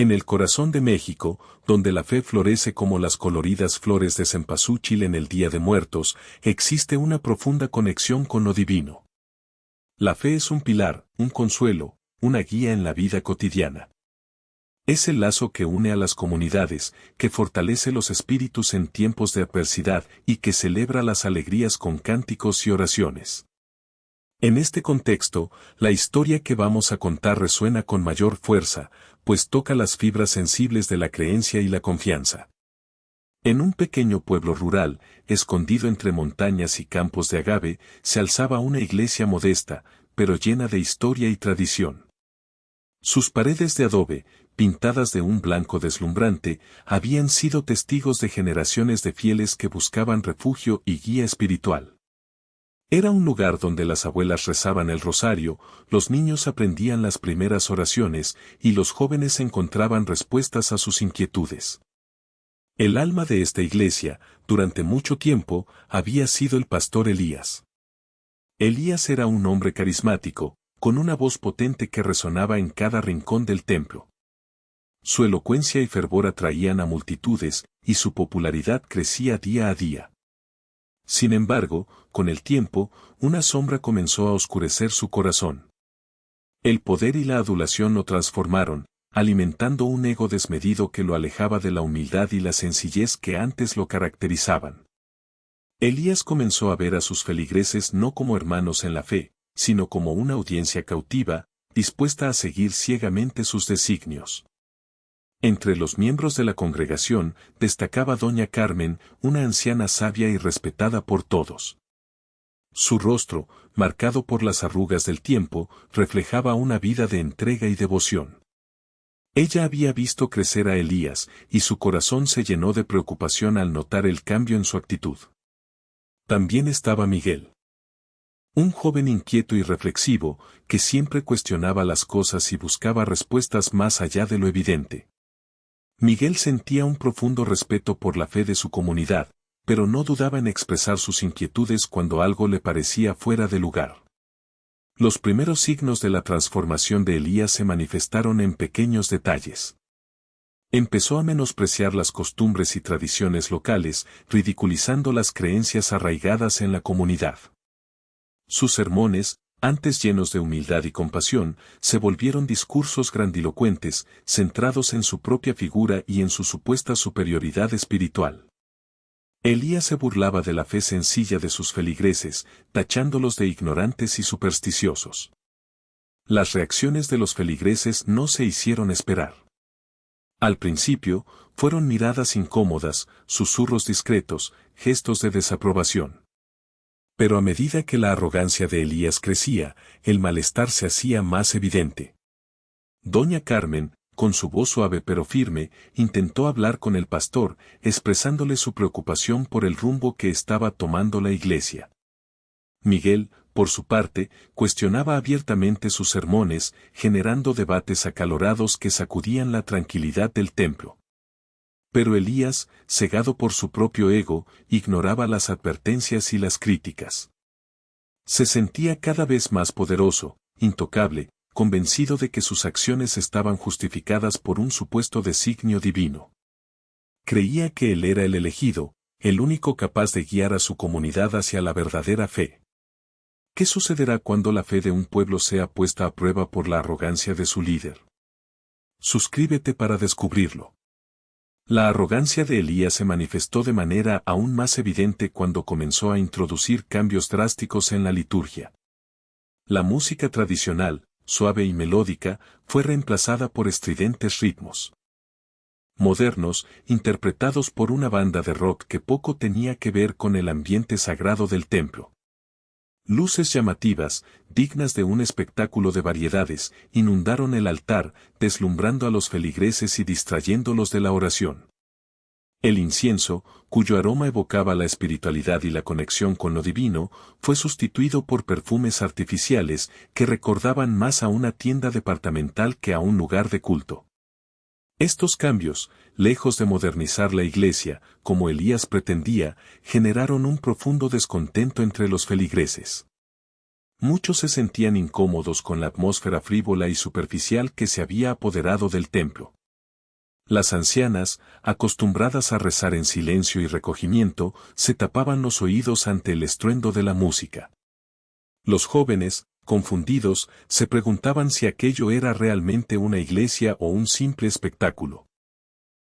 En el corazón de México, donde la fe florece como las coloridas flores de cempasúchil en el Día de Muertos, existe una profunda conexión con lo divino. La fe es un pilar, un consuelo, una guía en la vida cotidiana. Es el lazo que une a las comunidades, que fortalece los espíritus en tiempos de adversidad y que celebra las alegrías con cánticos y oraciones. En este contexto, la historia que vamos a contar resuena con mayor fuerza, pues toca las fibras sensibles de la creencia y la confianza. En un pequeño pueblo rural, escondido entre montañas y campos de agave, se alzaba una iglesia modesta, pero llena de historia y tradición. Sus paredes de adobe, pintadas de un blanco deslumbrante, habían sido testigos de generaciones de fieles que buscaban refugio y guía espiritual. Era un lugar donde las abuelas rezaban el rosario, los niños aprendían las primeras oraciones y los jóvenes encontraban respuestas a sus inquietudes. El alma de esta iglesia, durante mucho tiempo, había sido el pastor Elías. Elías era un hombre carismático, con una voz potente que resonaba en cada rincón del templo. Su elocuencia y fervor atraían a multitudes, y su popularidad crecía día a día. Sin embargo, con el tiempo, una sombra comenzó a oscurecer su corazón. El poder y la adulación lo transformaron, alimentando un ego desmedido que lo alejaba de la humildad y la sencillez que antes lo caracterizaban. Elías comenzó a ver a sus feligreses no como hermanos en la fe, sino como una audiencia cautiva, dispuesta a seguir ciegamente sus designios. Entre los miembros de la congregación destacaba doña Carmen, una anciana sabia y respetada por todos. Su rostro, marcado por las arrugas del tiempo, reflejaba una vida de entrega y devoción. Ella había visto crecer a Elías, y su corazón se llenó de preocupación al notar el cambio en su actitud. También estaba Miguel. Un joven inquieto y reflexivo, que siempre cuestionaba las cosas y buscaba respuestas más allá de lo evidente. Miguel sentía un profundo respeto por la fe de su comunidad, pero no dudaba en expresar sus inquietudes cuando algo le parecía fuera de lugar. Los primeros signos de la transformación de Elías se manifestaron en pequeños detalles. Empezó a menospreciar las costumbres y tradiciones locales, ridiculizando las creencias arraigadas en la comunidad. Sus sermones, antes llenos de humildad y compasión, se volvieron discursos grandilocuentes, centrados en su propia figura y en su supuesta superioridad espiritual. Elías se burlaba de la fe sencilla de sus feligreses, tachándolos de ignorantes y supersticiosos. Las reacciones de los feligreses no se hicieron esperar. Al principio, fueron miradas incómodas, susurros discretos, gestos de desaprobación. Pero a medida que la arrogancia de Elías crecía, el malestar se hacía más evidente. Doña Carmen, con su voz suave pero firme, intentó hablar con el pastor, expresándole su preocupación por el rumbo que estaba tomando la iglesia. Miguel, por su parte, cuestionaba abiertamente sus sermones, generando debates acalorados que sacudían la tranquilidad del templo. Pero Elías, cegado por su propio ego, ignoraba las advertencias y las críticas. Se sentía cada vez más poderoso, intocable, convencido de que sus acciones estaban justificadas por un supuesto designio divino. Creía que él era el elegido, el único capaz de guiar a su comunidad hacia la verdadera fe. ¿Qué sucederá cuando la fe de un pueblo sea puesta a prueba por la arrogancia de su líder? Suscríbete para descubrirlo. La arrogancia de Elías se manifestó de manera aún más evidente cuando comenzó a introducir cambios drásticos en la liturgia. La música tradicional, suave y melódica, fue reemplazada por estridentes ritmos modernos, interpretados por una banda de rock que poco tenía que ver con el ambiente sagrado del templo. Luces llamativas, dignas de un espectáculo de variedades, inundaron el altar, deslumbrando a los feligreses y distrayéndolos de la oración. El incienso, cuyo aroma evocaba la espiritualidad y la conexión con lo divino, fue sustituido por perfumes artificiales que recordaban más a una tienda departamental que a un lugar de culto. Estos cambios, lejos de modernizar la iglesia, como Elías pretendía, generaron un profundo descontento entre los feligreses. Muchos se sentían incómodos con la atmósfera frívola y superficial que se había apoderado del templo. Las ancianas, acostumbradas a rezar en silencio y recogimiento, se tapaban los oídos ante el estruendo de la música. Los jóvenes, confundidos, se preguntaban si aquello era realmente una iglesia o un simple espectáculo.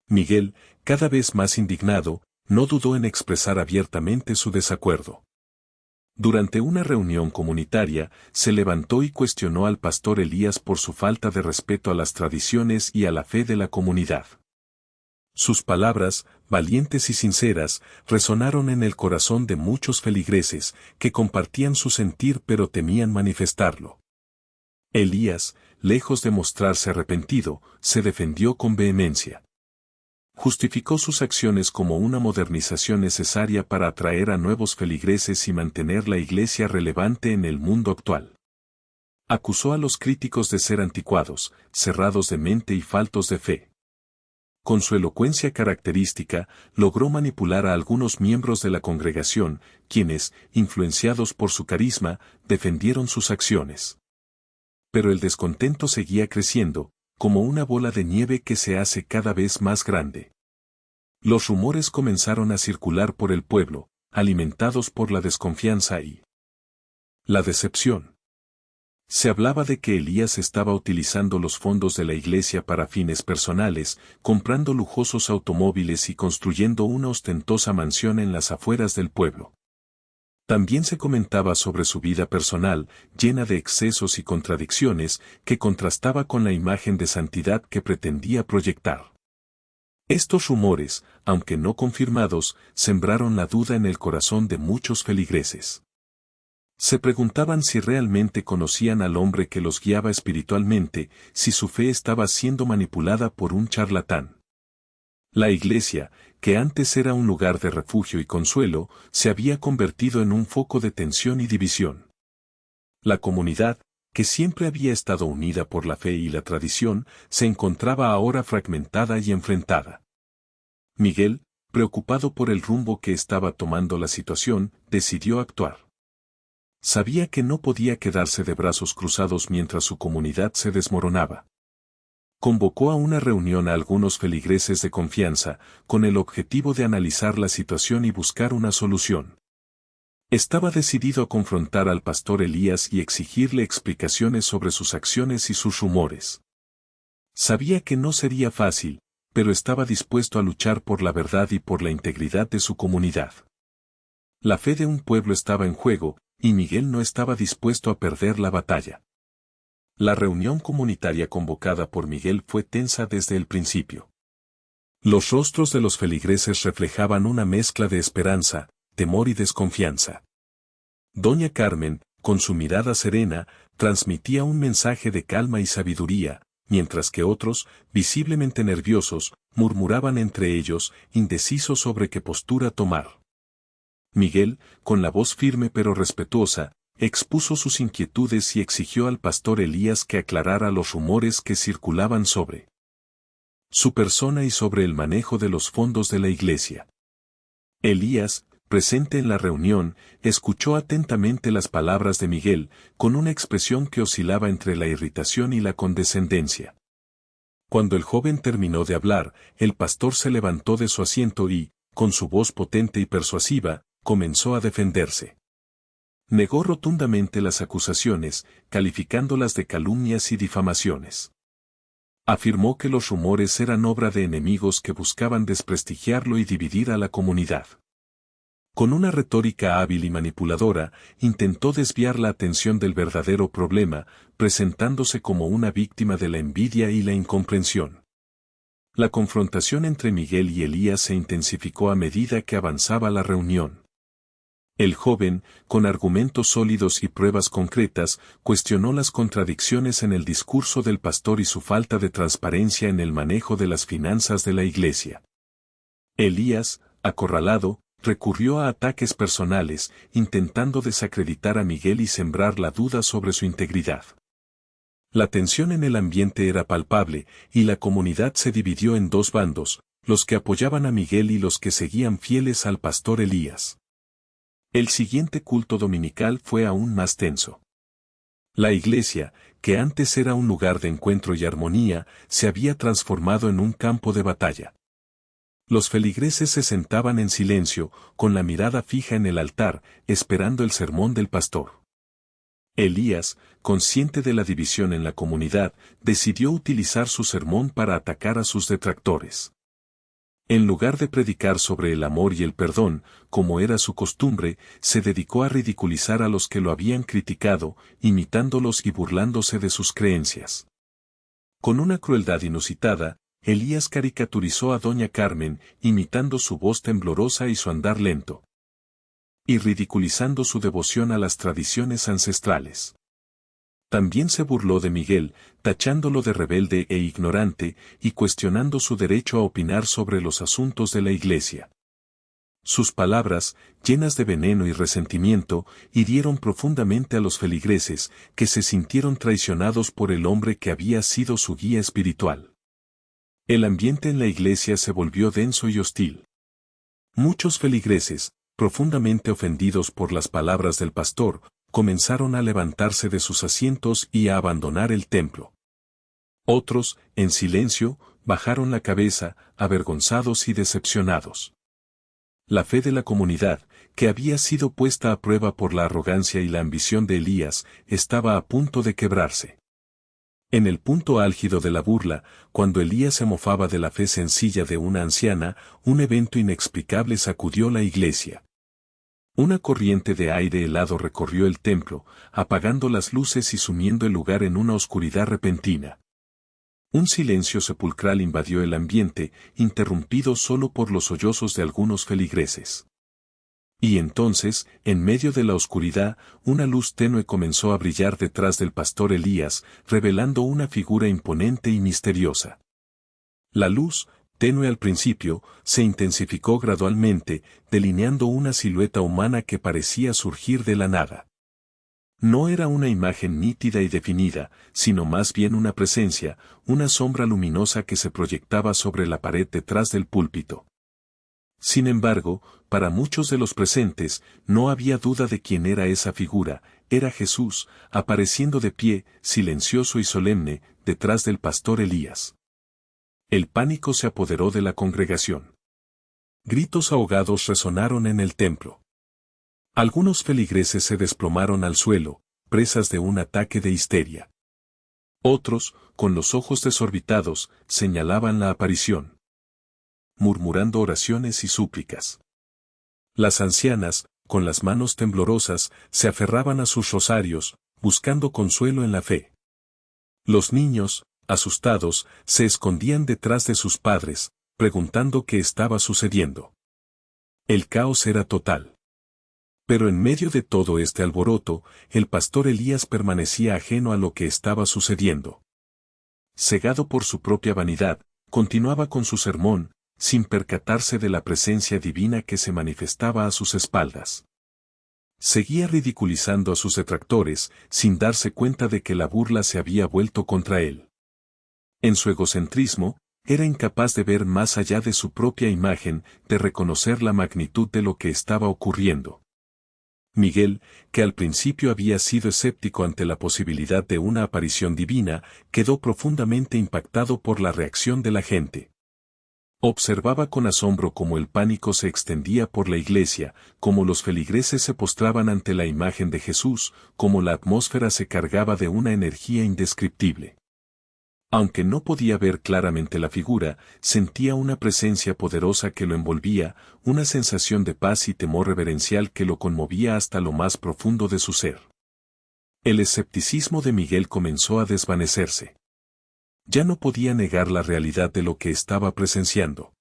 Miguel, cada vez más indignado, no dudó en expresar abiertamente su desacuerdo. Durante una reunión comunitaria, se levantó y cuestionó al pastor Elías por su falta de respeto a las tradiciones y a la fe de la comunidad. Sus palabras, valientes y sinceras, resonaron en el corazón de muchos feligreses, que compartían su sentir pero temían manifestarlo. Elías, lejos de mostrarse arrepentido, se defendió con vehemencia. Justificó sus acciones como una modernización necesaria para atraer a nuevos feligreses y mantener la iglesia relevante en el mundo actual. Acusó a los críticos de ser anticuados, cerrados de mente y faltos de fe. Con su elocuencia característica, logró manipular a algunos miembros de la congregación, quienes, influenciados por su carisma, defendieron sus acciones. Pero el descontento seguía creciendo, como una bola de nieve que se hace cada vez más grande. Los rumores comenzaron a circular por el pueblo, alimentados por la desconfianza y la decepción. Se hablaba de que Elías estaba utilizando los fondos de la iglesia para fines personales, comprando lujosos automóviles y construyendo una ostentosa mansión en las afueras del pueblo. También se comentaba sobre su vida personal, llena de excesos y contradicciones, que contrastaba con la imagen de santidad que pretendía proyectar. Estos rumores, aunque no confirmados, sembraron la duda en el corazón de muchos feligreses. Se preguntaban si realmente conocían al hombre que los guiaba espiritualmente, si su fe estaba siendo manipulada por un charlatán. La iglesia, que antes era un lugar de refugio y consuelo, se había convertido en un foco de tensión y división. La comunidad, que siempre había estado unida por la fe y la tradición, se encontraba ahora fragmentada y enfrentada. Miguel, preocupado por el rumbo que estaba tomando la situación, decidió actuar. Sabía que no podía quedarse de brazos cruzados mientras su comunidad se desmoronaba. Convocó a una reunión a algunos feligreses de confianza, con el objetivo de analizar la situación y buscar una solución. Estaba decidido a confrontar al pastor Elías y exigirle explicaciones sobre sus acciones y sus rumores. Sabía que no sería fácil, pero estaba dispuesto a luchar por la verdad y por la integridad de su comunidad. La fe de un pueblo estaba en juego, y Miguel no estaba dispuesto a perder la batalla. La reunión comunitaria convocada por Miguel fue tensa desde el principio. Los rostros de los feligreses reflejaban una mezcla de esperanza, temor y desconfianza. Doña Carmen, con su mirada serena, transmitía un mensaje de calma y sabiduría, mientras que otros, visiblemente nerviosos, murmuraban entre ellos, indecisos sobre qué postura tomar. Miguel, con la voz firme pero respetuosa, expuso sus inquietudes y exigió al pastor Elías que aclarara los rumores que circulaban sobre su persona y sobre el manejo de los fondos de la iglesia. Elías, presente en la reunión, escuchó atentamente las palabras de Miguel, con una expresión que oscilaba entre la irritación y la condescendencia. Cuando el joven terminó de hablar, el pastor se levantó de su asiento y, con su voz potente y persuasiva, comenzó a defenderse. Negó rotundamente las acusaciones, calificándolas de calumnias y difamaciones. Afirmó que los rumores eran obra de enemigos que buscaban desprestigiarlo y dividir a la comunidad. Con una retórica hábil y manipuladora, intentó desviar la atención del verdadero problema, presentándose como una víctima de la envidia y la incomprensión. La confrontación entre Miguel y Elías se intensificó a medida que avanzaba la reunión. El joven, con argumentos sólidos y pruebas concretas, cuestionó las contradicciones en el discurso del pastor y su falta de transparencia en el manejo de las finanzas de la iglesia. Elías, acorralado, recurrió a ataques personales, intentando desacreditar a Miguel y sembrar la duda sobre su integridad. La tensión en el ambiente era palpable, y la comunidad se dividió en dos bandos, los que apoyaban a Miguel y los que seguían fieles al pastor Elías. El siguiente culto dominical fue aún más tenso. La iglesia, que antes era un lugar de encuentro y armonía, se había transformado en un campo de batalla. Los feligreses se sentaban en silencio, con la mirada fija en el altar, esperando el sermón del pastor. Elías, consciente de la división en la comunidad, decidió utilizar su sermón para atacar a sus detractores. En lugar de predicar sobre el amor y el perdón, como era su costumbre, se dedicó a ridiculizar a los que lo habían criticado, imitándolos y burlándose de sus creencias. Con una crueldad inusitada, Elías caricaturizó a doña Carmen, imitando su voz temblorosa y su andar lento, y ridiculizando su devoción a las tradiciones ancestrales. También se burló de Miguel, tachándolo de rebelde e ignorante, y cuestionando su derecho a opinar sobre los asuntos de la Iglesia. Sus palabras, llenas de veneno y resentimiento, hirieron profundamente a los feligreses, que se sintieron traicionados por el hombre que había sido su guía espiritual. El ambiente en la iglesia se volvió denso y hostil. Muchos feligreses, profundamente ofendidos por las palabras del pastor, comenzaron a levantarse de sus asientos y a abandonar el templo. Otros, en silencio, bajaron la cabeza, avergonzados y decepcionados. La fe de la comunidad, que había sido puesta a prueba por la arrogancia y la ambición de Elías, estaba a punto de quebrarse. En el punto álgido de la burla, cuando Elías se mofaba de la fe sencilla de una anciana, un evento inexplicable sacudió la iglesia. Una corriente de aire helado recorrió el templo, apagando las luces y sumiendo el lugar en una oscuridad repentina. Un silencio sepulcral invadió el ambiente, interrumpido solo por los sollozos de algunos feligreses. Y entonces, en medio de la oscuridad, una luz tenue comenzó a brillar detrás del pastor Elías, revelando una figura imponente y misteriosa. La luz, tenue al principio, se intensificó gradualmente, delineando una silueta humana que parecía surgir de la nada. No era una imagen nítida y definida, sino más bien una presencia, una sombra luminosa que se proyectaba sobre la pared detrás del púlpito. Sin embargo, para muchos de los presentes, no había duda de quién era esa figura, era Jesús, apareciendo de pie, silencioso y solemne, detrás del pastor Elías. El pánico se apoderó de la congregación. Gritos ahogados resonaron en el templo. Algunos feligreses se desplomaron al suelo, presas de un ataque de histeria. Otros, con los ojos desorbitados, señalaban la aparición, murmurando oraciones y súplicas. Las ancianas, con las manos temblorosas, se aferraban a sus rosarios, buscando consuelo en la fe. Los niños, asustados, se escondían detrás de sus padres, preguntando qué estaba sucediendo. El caos era total. Pero en medio de todo este alboroto, el pastor Elías permanecía ajeno a lo que estaba sucediendo. Cegado por su propia vanidad, continuaba con su sermón, sin percatarse de la presencia divina que se manifestaba a sus espaldas. Seguía ridiculizando a sus detractores, sin darse cuenta de que la burla se había vuelto contra él. En su egocentrismo, era incapaz de ver más allá de su propia imagen, de reconocer la magnitud de lo que estaba ocurriendo. Miguel, que al principio había sido escéptico ante la posibilidad de una aparición divina, quedó profundamente impactado por la reacción de la gente. Observaba con asombro cómo el pánico se extendía por la iglesia, cómo los feligreses se postraban ante la imagen de Jesús, cómo la atmósfera se cargaba de una energía indescriptible. Aunque no podía ver claramente la figura, sentía una presencia poderosa que lo envolvía, una sensación de paz y temor reverencial que lo conmovía hasta lo más profundo de su ser. El escepticismo de Miguel comenzó a desvanecerse. Ya no podía negar la realidad de lo que estaba presenciando.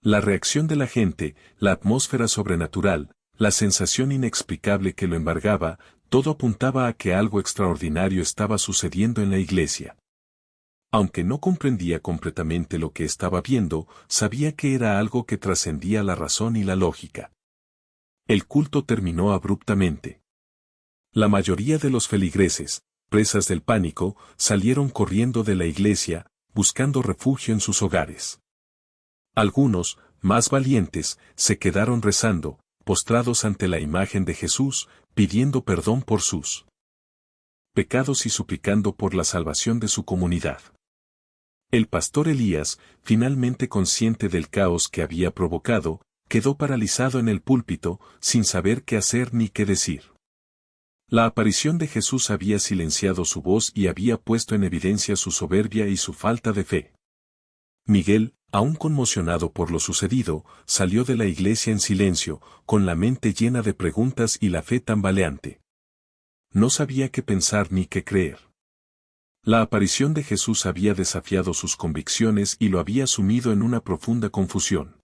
La reacción de la gente, la atmósfera sobrenatural, la sensación inexplicable que lo embargaba, todo apuntaba a que algo extraordinario estaba sucediendo en la iglesia. Aunque no comprendía completamente lo que estaba viendo, sabía que era algo que trascendía la razón y la lógica. El culto terminó abruptamente. La mayoría de los feligreses, presas del pánico, salieron corriendo de la iglesia, buscando refugio en sus hogares. Algunos, más valientes, se quedaron rezando, postrados ante la imagen de Jesús, pidiendo perdón por sus pecados y suplicando por la salvación de su comunidad. El pastor Elías, finalmente consciente del caos que había provocado, quedó paralizado en el púlpito, sin saber qué hacer ni qué decir. La aparición de Jesús había silenciado su voz y había puesto en evidencia su soberbia y su falta de fe. Miguel, aún conmocionado por lo sucedido, salió de la iglesia en silencio, con la mente llena de preguntas y la fe tambaleante. No sabía qué pensar ni qué creer. La aparición de Jesús había desafiado sus convicciones y lo había sumido en una profunda confusión.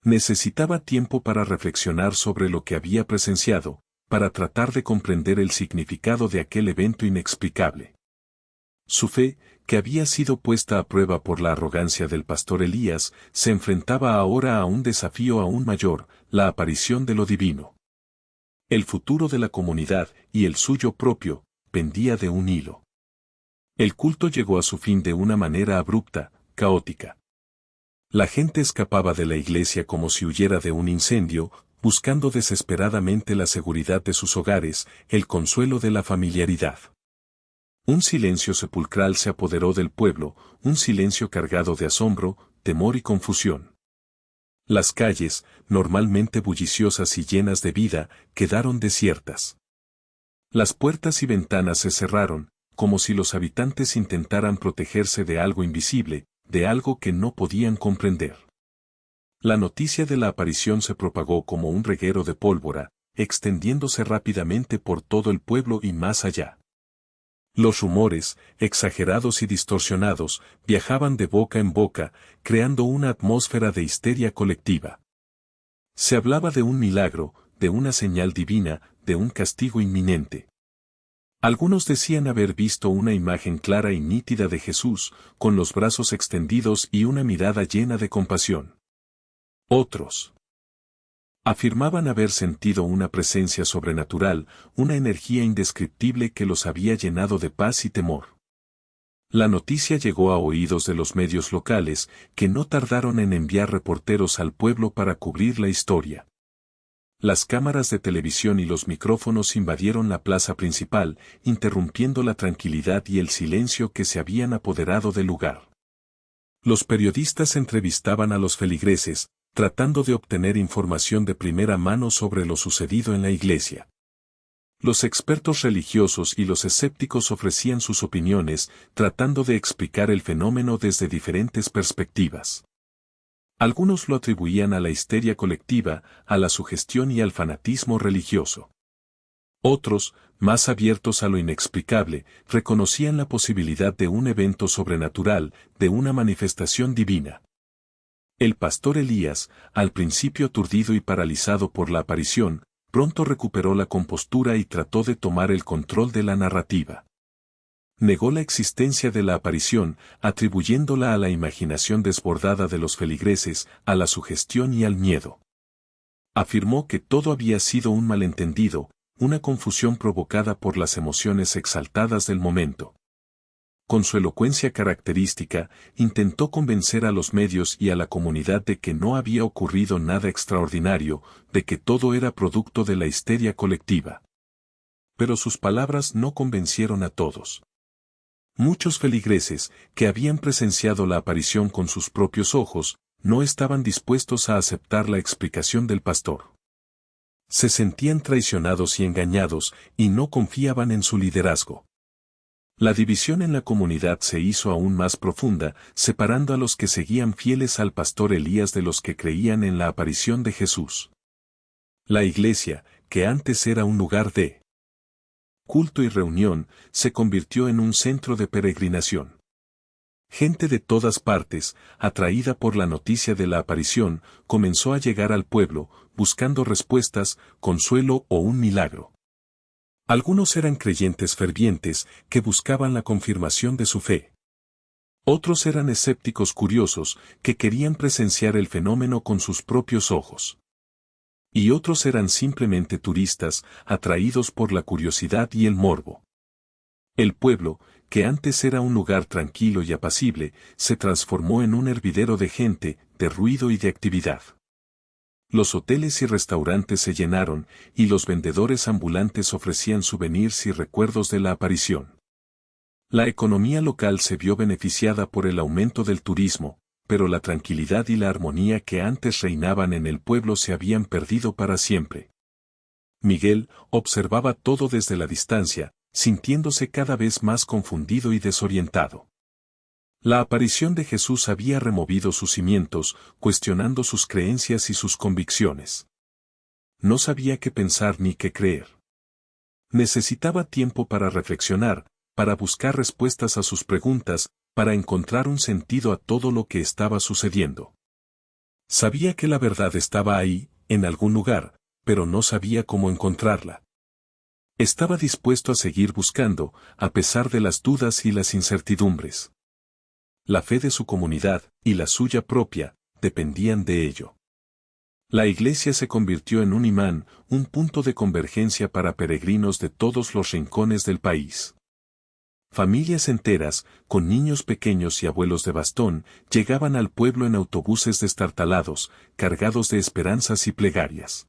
Necesitaba tiempo para reflexionar sobre lo que había presenciado, para tratar de comprender el significado de aquel evento inexplicable. Su fe, que había sido puesta a prueba por la arrogancia del pastor Elías, se enfrentaba ahora a un desafío aún mayor, la aparición de lo divino. El futuro de la comunidad, y el suyo propio, pendía de un hilo. El culto llegó a su fin de una manera abrupta, caótica. La gente escapaba de la iglesia como si huyera de un incendio, buscando desesperadamente la seguridad de sus hogares, el consuelo de la familiaridad. Un silencio sepulcral se apoderó del pueblo, un silencio cargado de asombro, temor y confusión. Las calles, normalmente bulliciosas y llenas de vida, quedaron desiertas. Las puertas y ventanas se cerraron, como si los habitantes intentaran protegerse de algo invisible, de algo que no podían comprender. La noticia de la aparición se propagó como un reguero de pólvora, extendiéndose rápidamente por todo el pueblo y más allá. Los rumores, exagerados y distorsionados, viajaban de boca en boca, creando una atmósfera de histeria colectiva. Se hablaba de un milagro, de una señal divina, de un castigo inminente. Algunos decían haber visto una imagen clara y nítida de Jesús, con los brazos extendidos y una mirada llena de compasión. Otros afirmaban haber sentido una presencia sobrenatural, una energía indescriptible que los había llenado de paz y temor. La noticia llegó a oídos de los medios locales, que no tardaron en enviar reporteros al pueblo para cubrir la historia. Las cámaras de televisión y los micrófonos invadieron la plaza principal, interrumpiendo la tranquilidad y el silencio que se habían apoderado del lugar. Los periodistas entrevistaban a los feligreses, tratando de obtener información de primera mano sobre lo sucedido en la iglesia. Los expertos religiosos y los escépticos ofrecían sus opiniones, tratando de explicar el fenómeno desde diferentes perspectivas. Algunos lo atribuían a la histeria colectiva, a la sugestión y al fanatismo religioso. Otros, más abiertos a lo inexplicable, reconocían la posibilidad de un evento sobrenatural, de una manifestación divina. El pastor Elías, al principio aturdido y paralizado por la aparición, pronto recuperó la compostura y trató de tomar el control de la narrativa. Negó la existencia de la aparición, atribuyéndola a la imaginación desbordada de los feligreses, a la sugestión y al miedo. Afirmó que todo había sido un malentendido, una confusión provocada por las emociones exaltadas del momento. Con su elocuencia característica, intentó convencer a los medios y a la comunidad de que no había ocurrido nada extraordinario, de que todo era producto de la histeria colectiva. Pero sus palabras no convencieron a todos. Muchos feligreses, que habían presenciado la aparición con sus propios ojos, no estaban dispuestos a aceptar la explicación del pastor. Se sentían traicionados y engañados, y no confiaban en su liderazgo. La división en la comunidad se hizo aún más profunda, separando a los que seguían fieles al pastor Elías de los que creían en la aparición de Jesús. La iglesia, que antes era un lugar de culto y reunión, se convirtió en un centro de peregrinación. Gente de todas partes, atraída por la noticia de la aparición, comenzó a llegar al pueblo, buscando respuestas, consuelo o un milagro. Algunos eran creyentes fervientes, que buscaban la confirmación de su fe. Otros eran escépticos curiosos, que querían presenciar el fenómeno con sus propios ojos. Y otros eran simplemente turistas, atraídos por la curiosidad y el morbo. El pueblo, que antes era un lugar tranquilo y apacible, se transformó en un hervidero de gente, de ruido y de actividad. Los hoteles y restaurantes se llenaron, y los vendedores ambulantes ofrecían souvenirs y recuerdos de la aparición. La economía local se vio beneficiada por el aumento del turismo, pero la tranquilidad y la armonía que antes reinaban en el pueblo se habían perdido para siempre. Miguel observaba todo desde la distancia, sintiéndose cada vez más confundido y desorientado. La aparición de Jesús había removido sus cimientos, cuestionando sus creencias y sus convicciones. No sabía qué pensar ni qué creer. Necesitaba tiempo para reflexionar, para buscar respuestas a sus preguntas, para encontrar un sentido a todo lo que estaba sucediendo. Sabía que la verdad estaba ahí, en algún lugar, pero no sabía cómo encontrarla. Estaba dispuesto a seguir buscando, a pesar de las dudas y las incertidumbres. La fe de su comunidad, y la suya propia, dependían de ello. La iglesia se convirtió en un imán, un punto de convergencia para peregrinos de todos los rincones del país. Familias enteras, con niños pequeños y abuelos de bastón, llegaban al pueblo en autobuses destartalados, cargados de esperanzas y plegarias.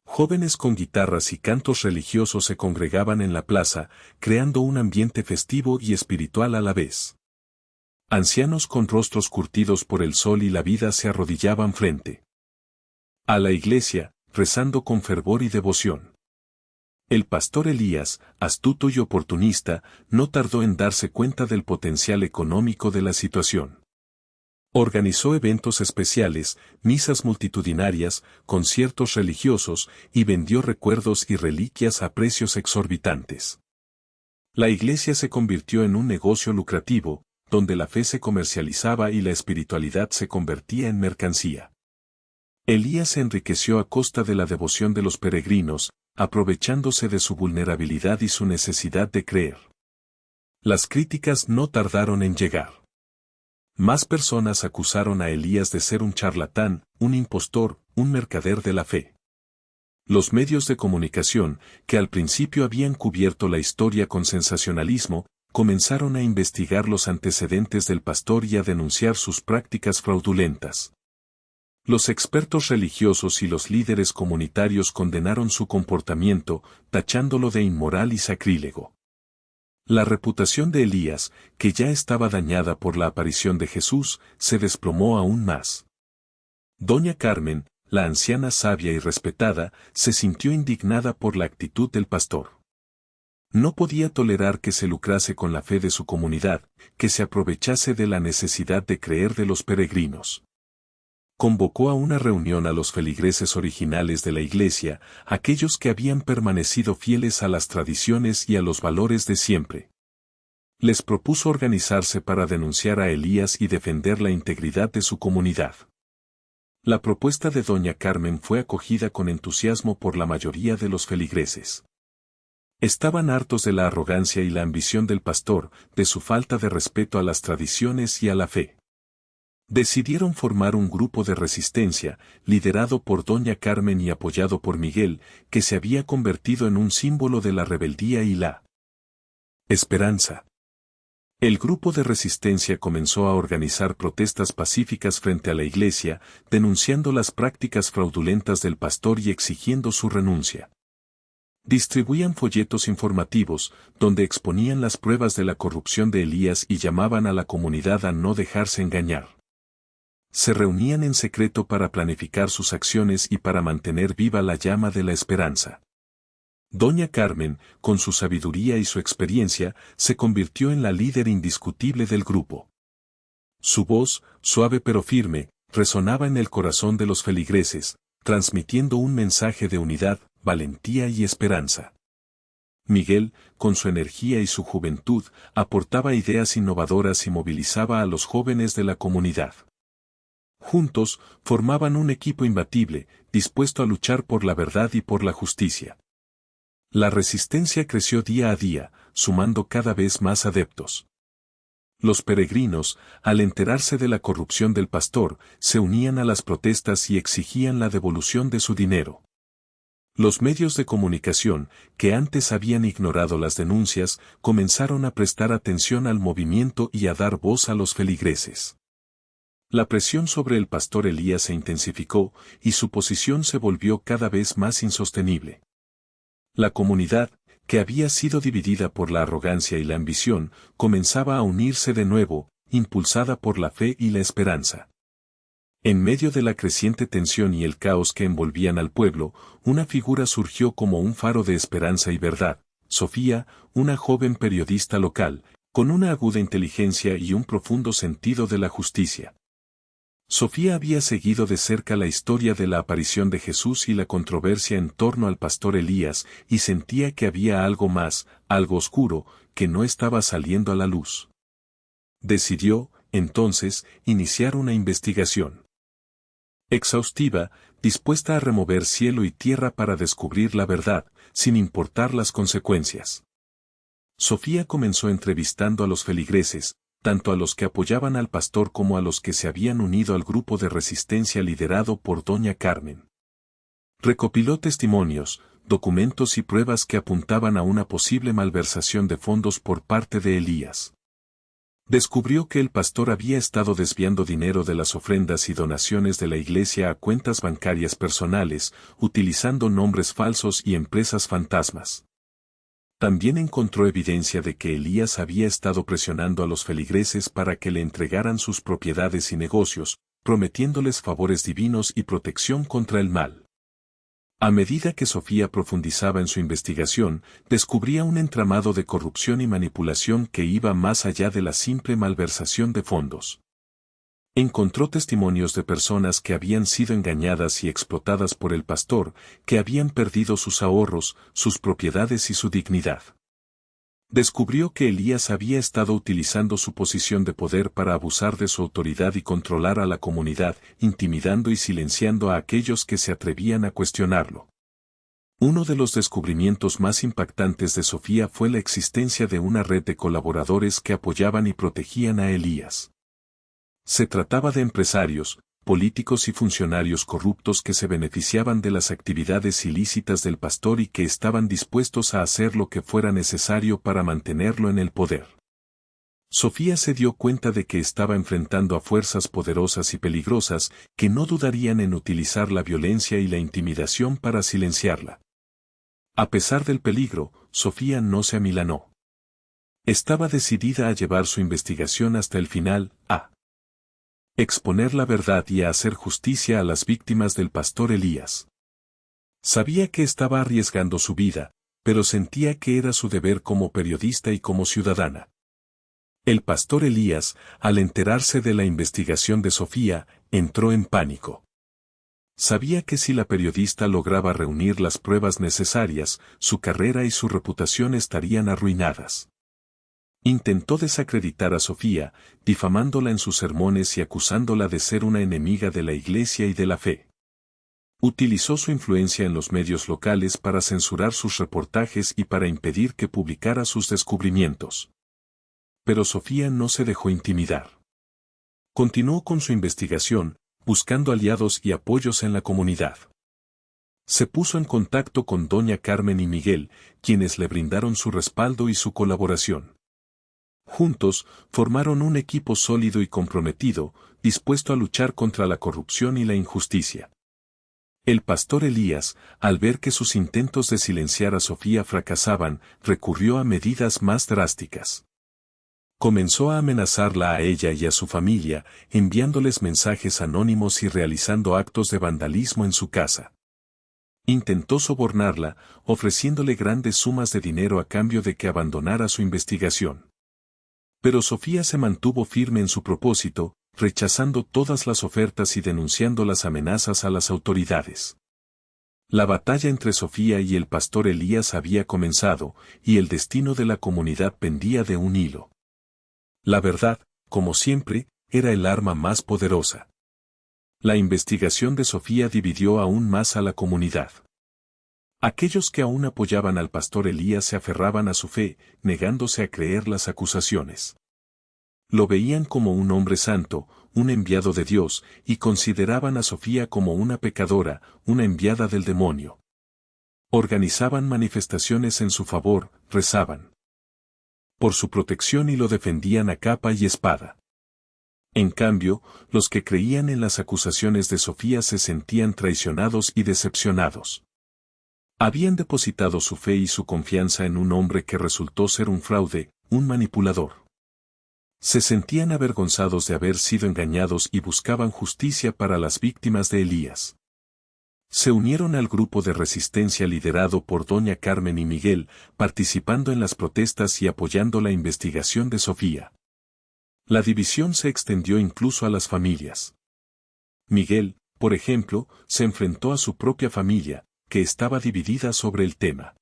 Jóvenes con guitarras y cantos religiosos se congregaban en la plaza, creando un ambiente festivo y espiritual a la vez. Ancianos con rostros curtidos por el sol y la vida se arrodillaban frente a la iglesia, rezando con fervor y devoción. El pastor Elías, astuto y oportunista, no tardó en darse cuenta del potencial económico de la situación. Organizó eventos especiales, misas multitudinarias, conciertos religiosos, y vendió recuerdos y reliquias a precios exorbitantes. La iglesia se convirtió en un negocio lucrativo, donde la fe se comercializaba y la espiritualidad se convertía en mercancía. Elías se enriqueció a costa de la devoción de los peregrinos, aprovechándose de su vulnerabilidad y su necesidad de creer. Las críticas no tardaron en llegar. Más personas acusaron a Elías de ser un charlatán, un impostor, un mercader de la fe. Los medios de comunicación, que al principio habían cubierto la historia con sensacionalismo, comenzaron a investigar los antecedentes del pastor y a denunciar sus prácticas fraudulentas. Los expertos religiosos y los líderes comunitarios condenaron su comportamiento, tachándolo de inmoral y sacrílego. La reputación de Elías, que ya estaba dañada por la aparición de Jesús, se desplomó aún más. Doña Carmen, la anciana sabia y respetada, se sintió indignada por la actitud del pastor. No podía tolerar que se lucrase con la fe de su comunidad, que se aprovechase de la necesidad de creer de los peregrinos. Convocó a una reunión a los feligreses originales de la iglesia, aquellos que habían permanecido fieles a las tradiciones y a los valores de siempre. Les propuso organizarse para denunciar a Elías y defender la integridad de su comunidad. La propuesta de doña Carmen fue acogida con entusiasmo por la mayoría de los feligreses. Estaban hartos de la arrogancia y la ambición del pastor, de su falta de respeto a las tradiciones y a la fe. Decidieron formar un grupo de resistencia, liderado por doña Carmen y apoyado por Miguel, que se había convertido en un símbolo de la rebeldía y la esperanza. El grupo de resistencia comenzó a organizar protestas pacíficas frente a la iglesia, denunciando las prácticas fraudulentas del pastor y exigiendo su renuncia. Distribuían folletos informativos, donde exponían las pruebas de la corrupción de Elías y llamaban a la comunidad a no dejarse engañar. Se reunían en secreto para planificar sus acciones y para mantener viva la llama de la esperanza. Doña Carmen, con su sabiduría y su experiencia, se convirtió en la líder indiscutible del grupo. Su voz, suave pero firme, resonaba en el corazón de los feligreses, transmitiendo un mensaje de unidad, valentía y esperanza. Miguel, con su energía y su juventud, aportaba ideas innovadoras y movilizaba a los jóvenes de la comunidad. Juntos, formaban un equipo imbatible, dispuesto a luchar por la verdad y por la justicia. La resistencia creció día a día, sumando cada vez más adeptos. Los peregrinos, al enterarse de la corrupción del pastor, se unían a las protestas y exigían la devolución de su dinero. Los medios de comunicación, que antes habían ignorado las denuncias, comenzaron a prestar atención al movimiento y a dar voz a los feligreses. La presión sobre el pastor Elías se intensificó, y su posición se volvió cada vez más insostenible. La comunidad, que había sido dividida por la arrogancia y la ambición, comenzaba a unirse de nuevo, impulsada por la fe y la esperanza. En medio de la creciente tensión y el caos que envolvían al pueblo, una figura surgió como un faro de esperanza y verdad: Sofía, una joven periodista local, con una aguda inteligencia y un profundo sentido de la justicia. Sofía había seguido de cerca la historia de la aparición de Jesús y la controversia en torno al pastor Elías, y sentía que había algo más, algo oscuro, que no estaba saliendo a la luz. Decidió, entonces, iniciar una investigación exhaustiva, dispuesta a remover cielo y tierra para descubrir la verdad, sin importar las consecuencias. Sofía comenzó entrevistando a los feligreses, tanto a los que apoyaban al pastor como a los que se habían unido al grupo de resistencia liderado por doña Carmen. Recopiló testimonios, documentos y pruebas que apuntaban a una posible malversación de fondos por parte de Elías. Descubrió que el pastor había estado desviando dinero de las ofrendas y donaciones de la iglesia a cuentas bancarias personales, utilizando nombres falsos y empresas fantasmas. También encontró evidencia de que Elías había estado presionando a los feligreses para que le entregaran sus propiedades y negocios, prometiéndoles favores divinos y protección contra el mal. A medida que Sofía profundizaba en su investigación, descubría un entramado de corrupción y manipulación que iba más allá de la simple malversación de fondos. Encontró testimonios de personas que habían sido engañadas y explotadas por el pastor, que habían perdido sus ahorros, sus propiedades y su dignidad. Descubrió que Elías había estado utilizando su posición de poder para abusar de su autoridad y controlar a la comunidad, intimidando y silenciando a aquellos que se atrevían a cuestionarlo. Uno de los descubrimientos más impactantes de Sofía fue la existencia de una red de colaboradores que apoyaban y protegían a Elías. Se trataba de empresarios, políticos y funcionarios corruptos que se beneficiaban de las actividades ilícitas del pastor y que estaban dispuestos a hacer lo que fuera necesario para mantenerlo en el poder. Sofía se dio cuenta de que estaba enfrentando a fuerzas poderosas y peligrosas que no dudarían en utilizar la violencia y la intimidación para silenciarla. A pesar del peligro, Sofía no se amilanó. Estaba decidida a llevar su investigación hasta el final, a exponer la verdad y a hacer justicia a las víctimas del pastor Elías. Sabía que estaba arriesgando su vida, pero sentía que era su deber como periodista y como ciudadana. El pastor Elías, al enterarse de la investigación de Sofía, entró en pánico. Sabía que si la periodista lograba reunir las pruebas necesarias, su carrera y su reputación estarían arruinadas. Intentó desacreditar a Sofía, difamándola en sus sermones y acusándola de ser una enemiga de la Iglesia y de la fe. Utilizó su influencia en los medios locales para censurar sus reportajes y para impedir que publicara sus descubrimientos. Pero Sofía no se dejó intimidar. Continuó con su investigación, buscando aliados y apoyos en la comunidad. Se puso en contacto con doña Carmen y Miguel, quienes le brindaron su respaldo y su colaboración. Juntos, formaron un equipo sólido y comprometido, dispuesto a luchar contra la corrupción y la injusticia. El pastor Elías, al ver que sus intentos de silenciar a Sofía fracasaban, recurrió a medidas más drásticas. Comenzó a amenazarla a ella y a su familia, enviándoles mensajes anónimos y realizando actos de vandalismo en su casa. Intentó sobornarla, ofreciéndole grandes sumas de dinero a cambio de que abandonara su investigación. Pero Sofía se mantuvo firme en su propósito, rechazando todas las ofertas y denunciando las amenazas a las autoridades. La batalla entre Sofía y el pastor Elías había comenzado, y el destino de la comunidad pendía de un hilo. La verdad, como siempre, era el arma más poderosa. La investigación de Sofía dividió aún más a la comunidad. Aquellos que aún apoyaban al pastor Elías se aferraban a su fe, negándose a creer las acusaciones. Lo veían como un hombre santo, un enviado de Dios, y consideraban a Sofía como una pecadora, una enviada del demonio. Organizaban manifestaciones en su favor, rezaban por su protección y lo defendían a capa y espada. En cambio, los que creían en las acusaciones de Sofía se sentían traicionados y decepcionados. Habían depositado su fe y su confianza en un hombre que resultó ser un fraude, un manipulador. Se sentían avergonzados de haber sido engañados y buscaban justicia para las víctimas de Elías. Se unieron al grupo de resistencia liderado por doña Carmen y Miguel, participando en las protestas y apoyando la investigación de Sofía. La división se extendió incluso a las familias. Miguel, por ejemplo, se enfrentó a su propia familia, que estaba dividida sobre el tema.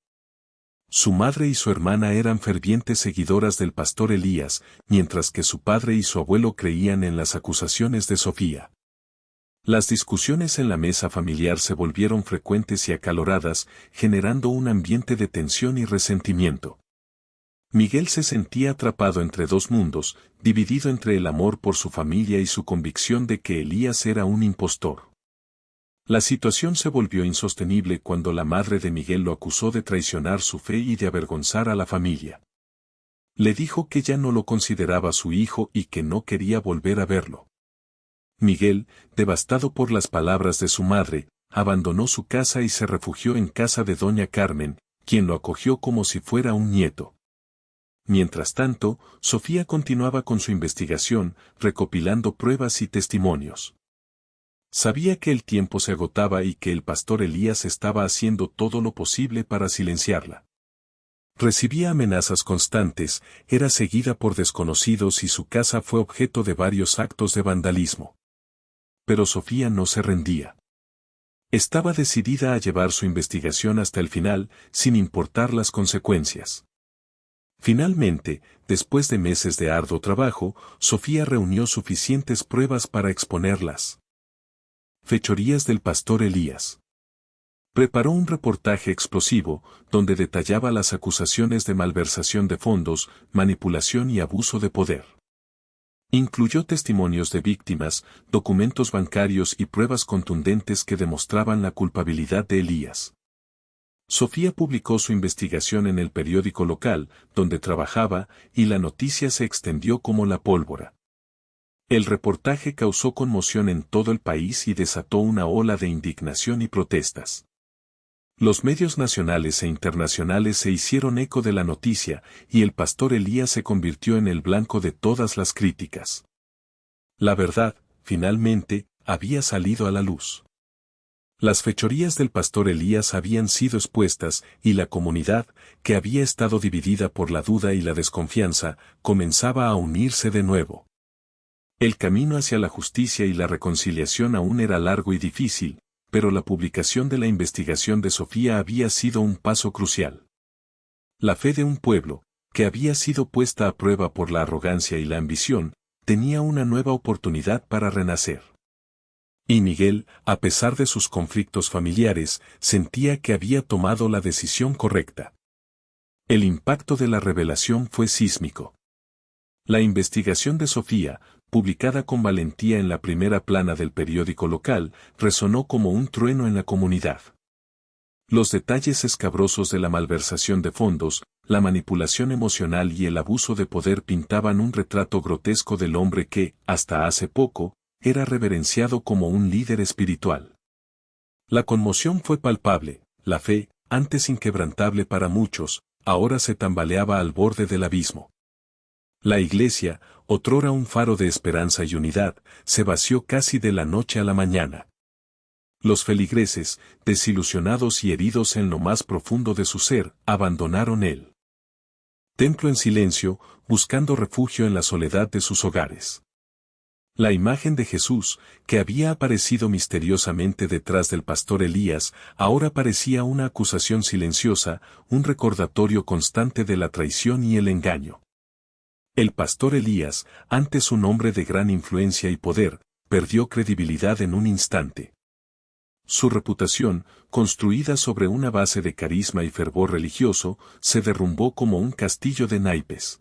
Su madre y su hermana eran fervientes seguidoras del pastor Elías, mientras que su padre y su abuelo creían en las acusaciones de Sofía. Las discusiones en la mesa familiar se volvieron frecuentes y acaloradas, generando un ambiente de tensión y resentimiento. Miguel se sentía atrapado entre dos mundos, dividido entre el amor por su familia y su convicción de que Elías era un impostor. La situación se volvió insostenible cuando la madre de Miguel lo acusó de traicionar su fe y de avergonzar a la familia. Le dijo que ya no lo consideraba su hijo y que no quería volver a verlo. Miguel, devastado por las palabras de su madre, abandonó su casa y se refugió en casa de doña Carmen, quien lo acogió como si fuera un nieto. Mientras tanto, Sofía continuaba con su investigación, recopilando pruebas y testimonios. Sabía que el tiempo se agotaba y que el pastor Elías estaba haciendo todo lo posible para silenciarla. Recibía amenazas constantes, era seguida por desconocidos y su casa fue objeto de varios actos de vandalismo. Pero Sofía no se rendía. Estaba decidida a llevar su investigación hasta el final, sin importar las consecuencias. Finalmente, después de meses de arduo trabajo, Sofía reunió suficientes pruebas para exponerlas. Fechorías del pastor Elías. Preparó un reportaje explosivo, donde detallaba las acusaciones de malversación de fondos, manipulación y abuso de poder. Incluyó testimonios de víctimas, documentos bancarios y pruebas contundentes que demostraban la culpabilidad de Elías. Sofía publicó su investigación en el periódico local, donde trabajaba, y la noticia se extendió como la pólvora. El reportaje causó conmoción en todo el país y desató una ola de indignación y protestas. Los medios nacionales e internacionales se hicieron eco de la noticia, y el pastor Elías se convirtió en el blanco de todas las críticas. La verdad, finalmente, había salido a la luz. Las fechorías del pastor Elías habían sido expuestas, y la comunidad, que había estado dividida por la duda y la desconfianza, comenzaba a unirse de nuevo. El camino hacia la justicia y la reconciliación aún era largo y difícil, pero la publicación de la investigación de Sofía había sido un paso crucial. La fe de un pueblo, que había sido puesta a prueba por la arrogancia y la ambición, tenía una nueva oportunidad para renacer. Y Miguel, a pesar de sus conflictos familiares, sentía que había tomado la decisión correcta. El impacto de la revelación fue sísmico. La investigación de Sofía, publicada con valentía en la primera plana del periódico local, resonó como un trueno en la comunidad. Los detalles escabrosos de la malversación de fondos, la manipulación emocional y el abuso de poder pintaban un retrato grotesco del hombre que, hasta hace poco, era reverenciado como un líder espiritual. La conmoción fue palpable, la fe, antes inquebrantable para muchos, ahora se tambaleaba al borde del abismo. La iglesia, otrora un faro de esperanza y unidad, se vació casi de la noche a la mañana. Los feligreses, desilusionados y heridos en lo más profundo de su ser, abandonaron el templo en silencio, buscando refugio en la soledad de sus hogares. La imagen de Jesús, que había aparecido misteriosamente detrás del pastor Elías, ahora parecía una acusación silenciosa, un recordatorio constante de la traición y el engaño. El pastor Elías, antes un hombre de gran influencia y poder, perdió credibilidad en un instante. Su reputación, construida sobre una base de carisma y fervor religioso, se derrumbó como un castillo de naipes.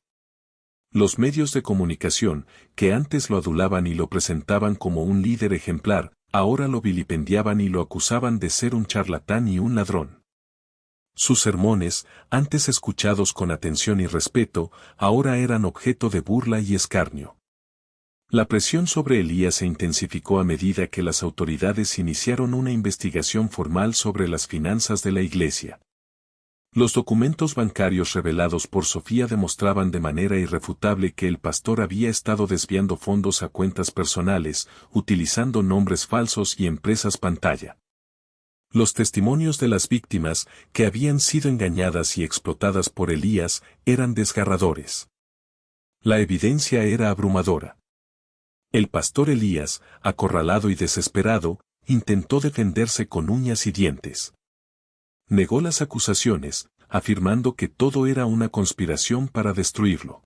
Los medios de comunicación, que antes lo adulaban y lo presentaban como un líder ejemplar, ahora lo vilipendiaban y lo acusaban de ser un charlatán y un ladrón. Sus sermones, antes escuchados con atención y respeto, ahora eran objeto de burla y escarnio. La presión sobre Elías se intensificó a medida que las autoridades iniciaron una investigación formal sobre las finanzas de la iglesia. Los documentos bancarios revelados por Sofía demostraban de manera irrefutable que el pastor había estado desviando fondos a cuentas personales, utilizando nombres falsos y empresas pantalla. Los testimonios de las víctimas, que habían sido engañadas y explotadas por Elías, eran desgarradores. La evidencia era abrumadora. El pastor Elías, acorralado y desesperado, intentó defenderse con uñas y dientes. Negó las acusaciones, afirmando que todo era una conspiración para destruirlo.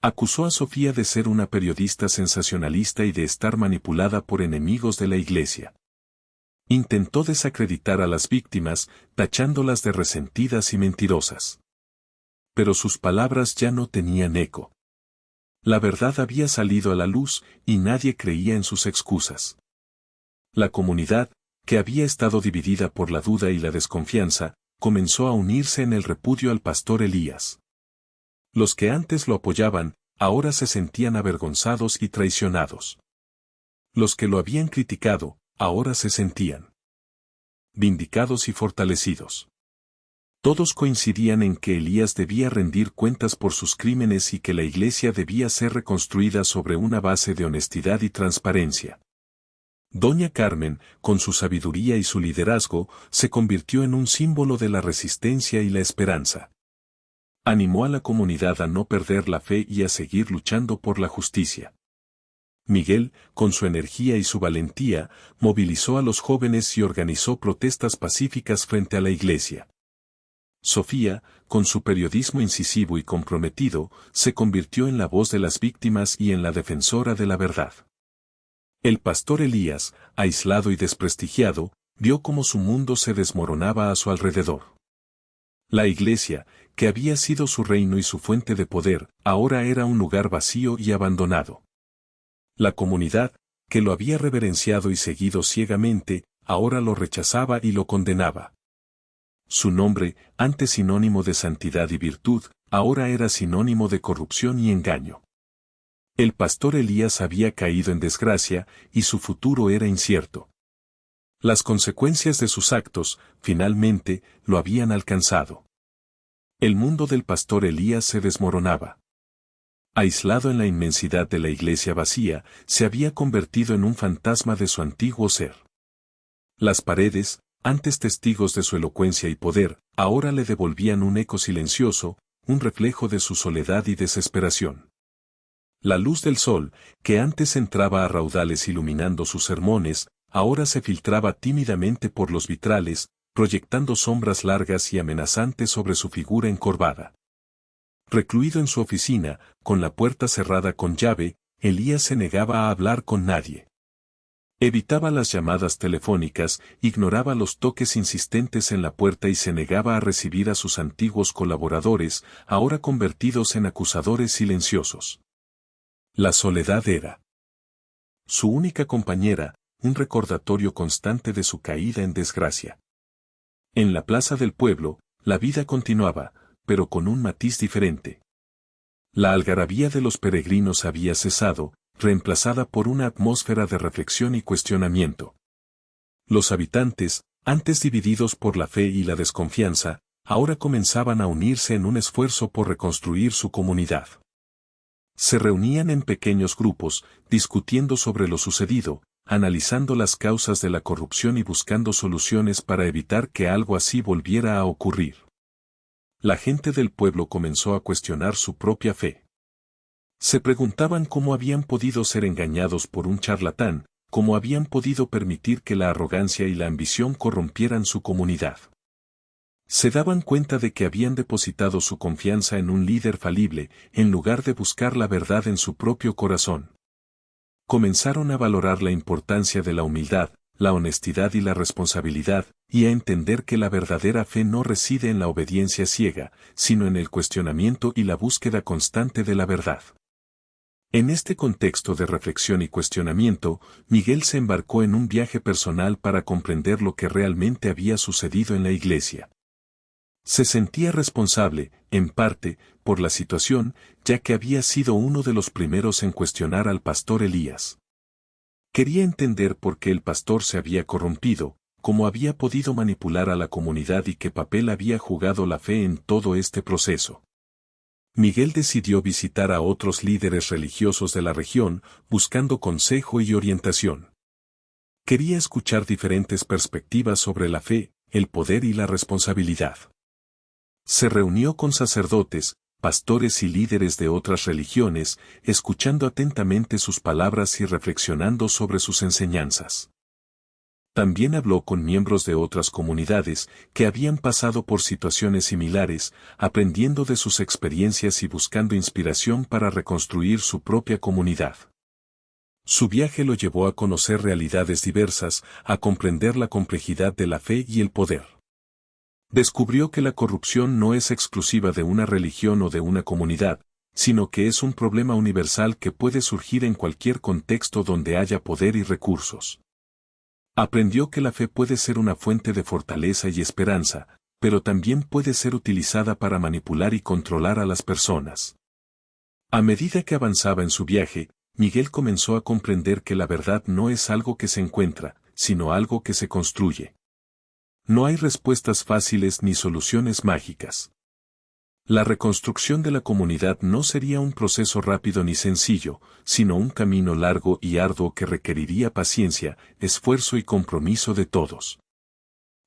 Acusó a Sofía de ser una periodista sensacionalista y de estar manipulada por enemigos de la iglesia. Intentó desacreditar a las víctimas, tachándolas de resentidas y mentirosas. Pero sus palabras ya no tenían eco. La verdad había salido a la luz y nadie creía en sus excusas. La comunidad, que había estado dividida por la duda y la desconfianza, comenzó a unirse en el repudio al pastor Elías. Los que antes lo apoyaban, ahora se sentían avergonzados y traicionados. Los que lo habían criticado, ahora se sentían vindicados y fortalecidos. Todos coincidían en que Elías debía rendir cuentas por sus crímenes y que la iglesia debía ser reconstruida sobre una base de honestidad y transparencia. Doña Carmen, con su sabiduría y su liderazgo, se convirtió en un símbolo de la resistencia y la esperanza. Animó a la comunidad a no perder la fe y a seguir luchando por la justicia. Miguel, con su energía y su valentía, movilizó a los jóvenes y organizó protestas pacíficas frente a la iglesia. Sofía, con su periodismo incisivo y comprometido, se convirtió en la voz de las víctimas y en la defensora de la verdad. El pastor Elías, aislado y desprestigiado, vio cómo su mundo se desmoronaba a su alrededor. La iglesia, que había sido su reino y su fuente de poder, ahora era un lugar vacío y abandonado. La comunidad, que lo había reverenciado y seguido ciegamente, ahora lo rechazaba y lo condenaba. Su nombre, antes sinónimo de santidad y virtud, ahora era sinónimo de corrupción y engaño. El pastor Elías había caído en desgracia, y su futuro era incierto. Las consecuencias de sus actos, finalmente, lo habían alcanzado. El mundo del pastor Elías se desmoronaba. Aislado en la inmensidad de la iglesia vacía, se había convertido en un fantasma de su antiguo ser. Las paredes, antes testigos de su elocuencia y poder, ahora le devolvían un eco silencioso, un reflejo de su soledad y desesperación. La luz del sol, que antes entraba a raudales iluminando sus sermones, ahora se filtraba tímidamente por los vitrales, proyectando sombras largas y amenazantes sobre su figura encorvada. Recluido en su oficina, con la puerta cerrada con llave, Elías se negaba a hablar con nadie. Evitaba las llamadas telefónicas, ignoraba los toques insistentes en la puerta y se negaba a recibir a sus antiguos colaboradores, ahora convertidos en acusadores silenciosos. La soledad era su única compañera, un recordatorio constante de su caída en desgracia. En la plaza del pueblo, la vida continuaba, pero con un matiz diferente. La algarabía de los peregrinos había cesado, reemplazada por una atmósfera de reflexión y cuestionamiento. Los habitantes, antes divididos por la fe y la desconfianza, ahora comenzaban a unirse en un esfuerzo por reconstruir su comunidad. Se reunían en pequeños grupos, discutiendo sobre lo sucedido, analizando las causas de la corrupción y buscando soluciones para evitar que algo así volviera a ocurrir. La gente del pueblo comenzó a cuestionar su propia fe. Se preguntaban cómo habían podido ser engañados por un charlatán, cómo habían podido permitir que la arrogancia y la ambición corrompieran su comunidad. Se daban cuenta de que habían depositado su confianza en un líder falible, en lugar de buscar la verdad en su propio corazón. Comenzaron a valorar la importancia de la humildad, la honestidad y la responsabilidad, y a entender que la verdadera fe no reside en la obediencia ciega, sino en el cuestionamiento y la búsqueda constante de la verdad. En este contexto de reflexión y cuestionamiento, Miguel se embarcó en un viaje personal para comprender lo que realmente había sucedido en la iglesia. Se sentía responsable, en parte, por la situación, ya que había sido uno de los primeros en cuestionar al pastor Elías. Quería entender por qué el pastor se había corrompido, cómo había podido manipular a la comunidad y qué papel había jugado la fe en todo este proceso. Miguel decidió visitar a otros líderes religiosos de la región, buscando consejo y orientación. Quería escuchar diferentes perspectivas sobre la fe, el poder y la responsabilidad. Se reunió con sacerdotes, pastores y líderes de otras religiones, escuchando atentamente sus palabras y reflexionando sobre sus enseñanzas. También habló con miembros de otras comunidades que habían pasado por situaciones similares, aprendiendo de sus experiencias y buscando inspiración para reconstruir su propia comunidad. Su viaje lo llevó a conocer realidades diversas, a comprender la complejidad de la fe y el poder. Descubrió que la corrupción no es exclusiva de una religión o de una comunidad, sino que es un problema universal que puede surgir en cualquier contexto donde haya poder y recursos. Aprendió que la fe puede ser una fuente de fortaleza y esperanza, pero también puede ser utilizada para manipular y controlar a las personas. A medida que avanzaba en su viaje, Miguel comenzó a comprender que la verdad no es algo que se encuentra, sino algo que se construye. No hay respuestas fáciles ni soluciones mágicas. La reconstrucción de la comunidad no sería un proceso rápido ni sencillo, sino un camino largo y arduo que requeriría paciencia, esfuerzo y compromiso de todos.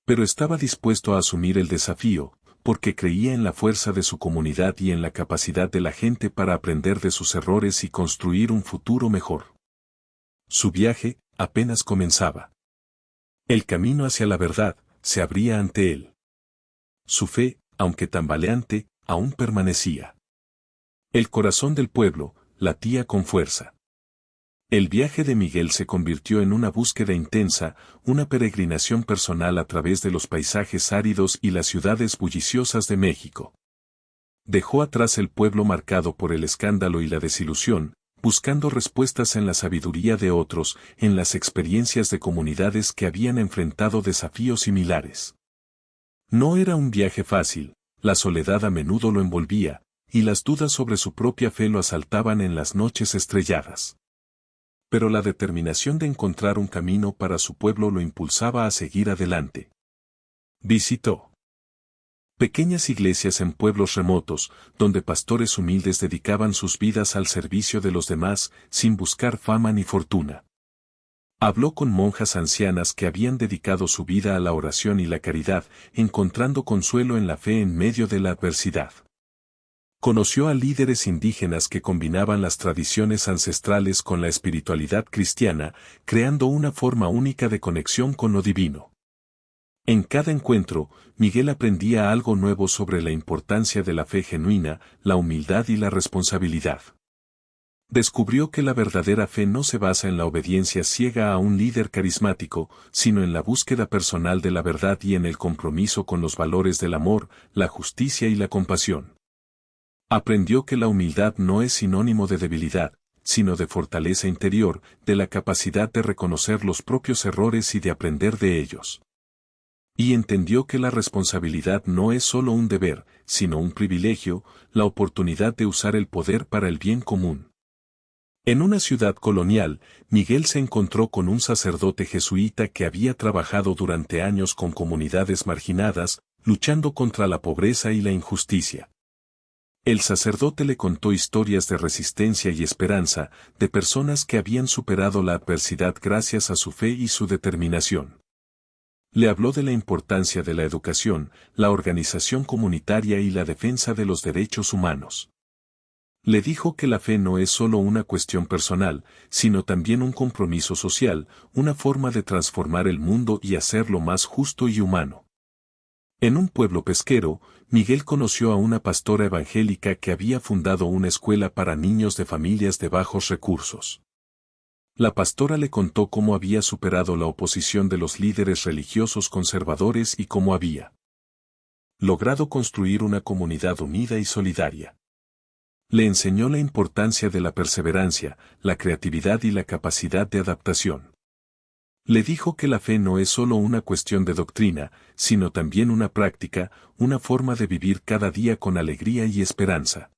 Pero estaba dispuesto a asumir el desafío, porque creía en la fuerza de su comunidad y en la capacidad de la gente para aprender de sus errores y construir un futuro mejor. Su viaje apenas comenzaba. El camino hacia la verdad se abría ante él. Su fe, aunque tambaleante, aún permanecía. El corazón del pueblo latía con fuerza. El viaje de Miguel se convirtió en una búsqueda intensa, una peregrinación personal a través de los paisajes áridos y las ciudades bulliciosas de México. Dejó atrás el pueblo marcado por el escándalo y la desilusión, buscando respuestas en la sabiduría de otros, en las experiencias de comunidades que habían enfrentado desafíos similares. No era un viaje fácil, la soledad a menudo lo envolvía, y las dudas sobre su propia fe lo asaltaban en las noches estrelladas. Pero la determinación de encontrar un camino para su pueblo lo impulsaba a seguir adelante. Visitó pequeñas iglesias en pueblos remotos, donde pastores humildes dedicaban sus vidas al servicio de los demás, sin buscar fama ni fortuna. Habló con monjas ancianas que habían dedicado su vida a la oración y la caridad, encontrando consuelo en la fe en medio de la adversidad. Conoció a líderes indígenas que combinaban las tradiciones ancestrales con la espiritualidad cristiana, creando una forma única de conexión con lo divino. En cada encuentro, Miguel aprendía algo nuevo sobre la importancia de la fe genuina, la humildad y la responsabilidad. Descubrió que la verdadera fe no se basa en la obediencia ciega a un líder carismático, sino en la búsqueda personal de la verdad y en el compromiso con los valores del amor, la justicia y la compasión. Aprendió que la humildad no es sinónimo de debilidad, sino de fortaleza interior, de la capacidad de reconocer los propios errores y de aprender de ellos. Y entendió que la responsabilidad no es solo un deber, sino un privilegio, la oportunidad de usar el poder para el bien común. En una ciudad colonial, Miguel se encontró con un sacerdote jesuita que había trabajado durante años con comunidades marginadas, luchando contra la pobreza y la injusticia. El sacerdote le contó historias de resistencia y esperanza, de personas que habían superado la adversidad gracias a su fe y su determinación. Le habló de la importancia de la educación, la organización comunitaria y la defensa de los derechos humanos. Le dijo que la fe no es solo una cuestión personal, sino también un compromiso social, una forma de transformar el mundo y hacerlo más justo y humano. En un pueblo pesquero, Miguel conoció a una pastora evangélica que había fundado una escuela para niños de familias de bajos recursos. La pastora le contó cómo había superado la oposición de los líderes religiosos conservadores y cómo había logrado construir una comunidad unida y solidaria. Le enseñó la importancia de la perseverancia, la creatividad y la capacidad de adaptación. Le dijo que la fe no es solo una cuestión de doctrina, sino también una práctica, una forma de vivir cada día con alegría y esperanza.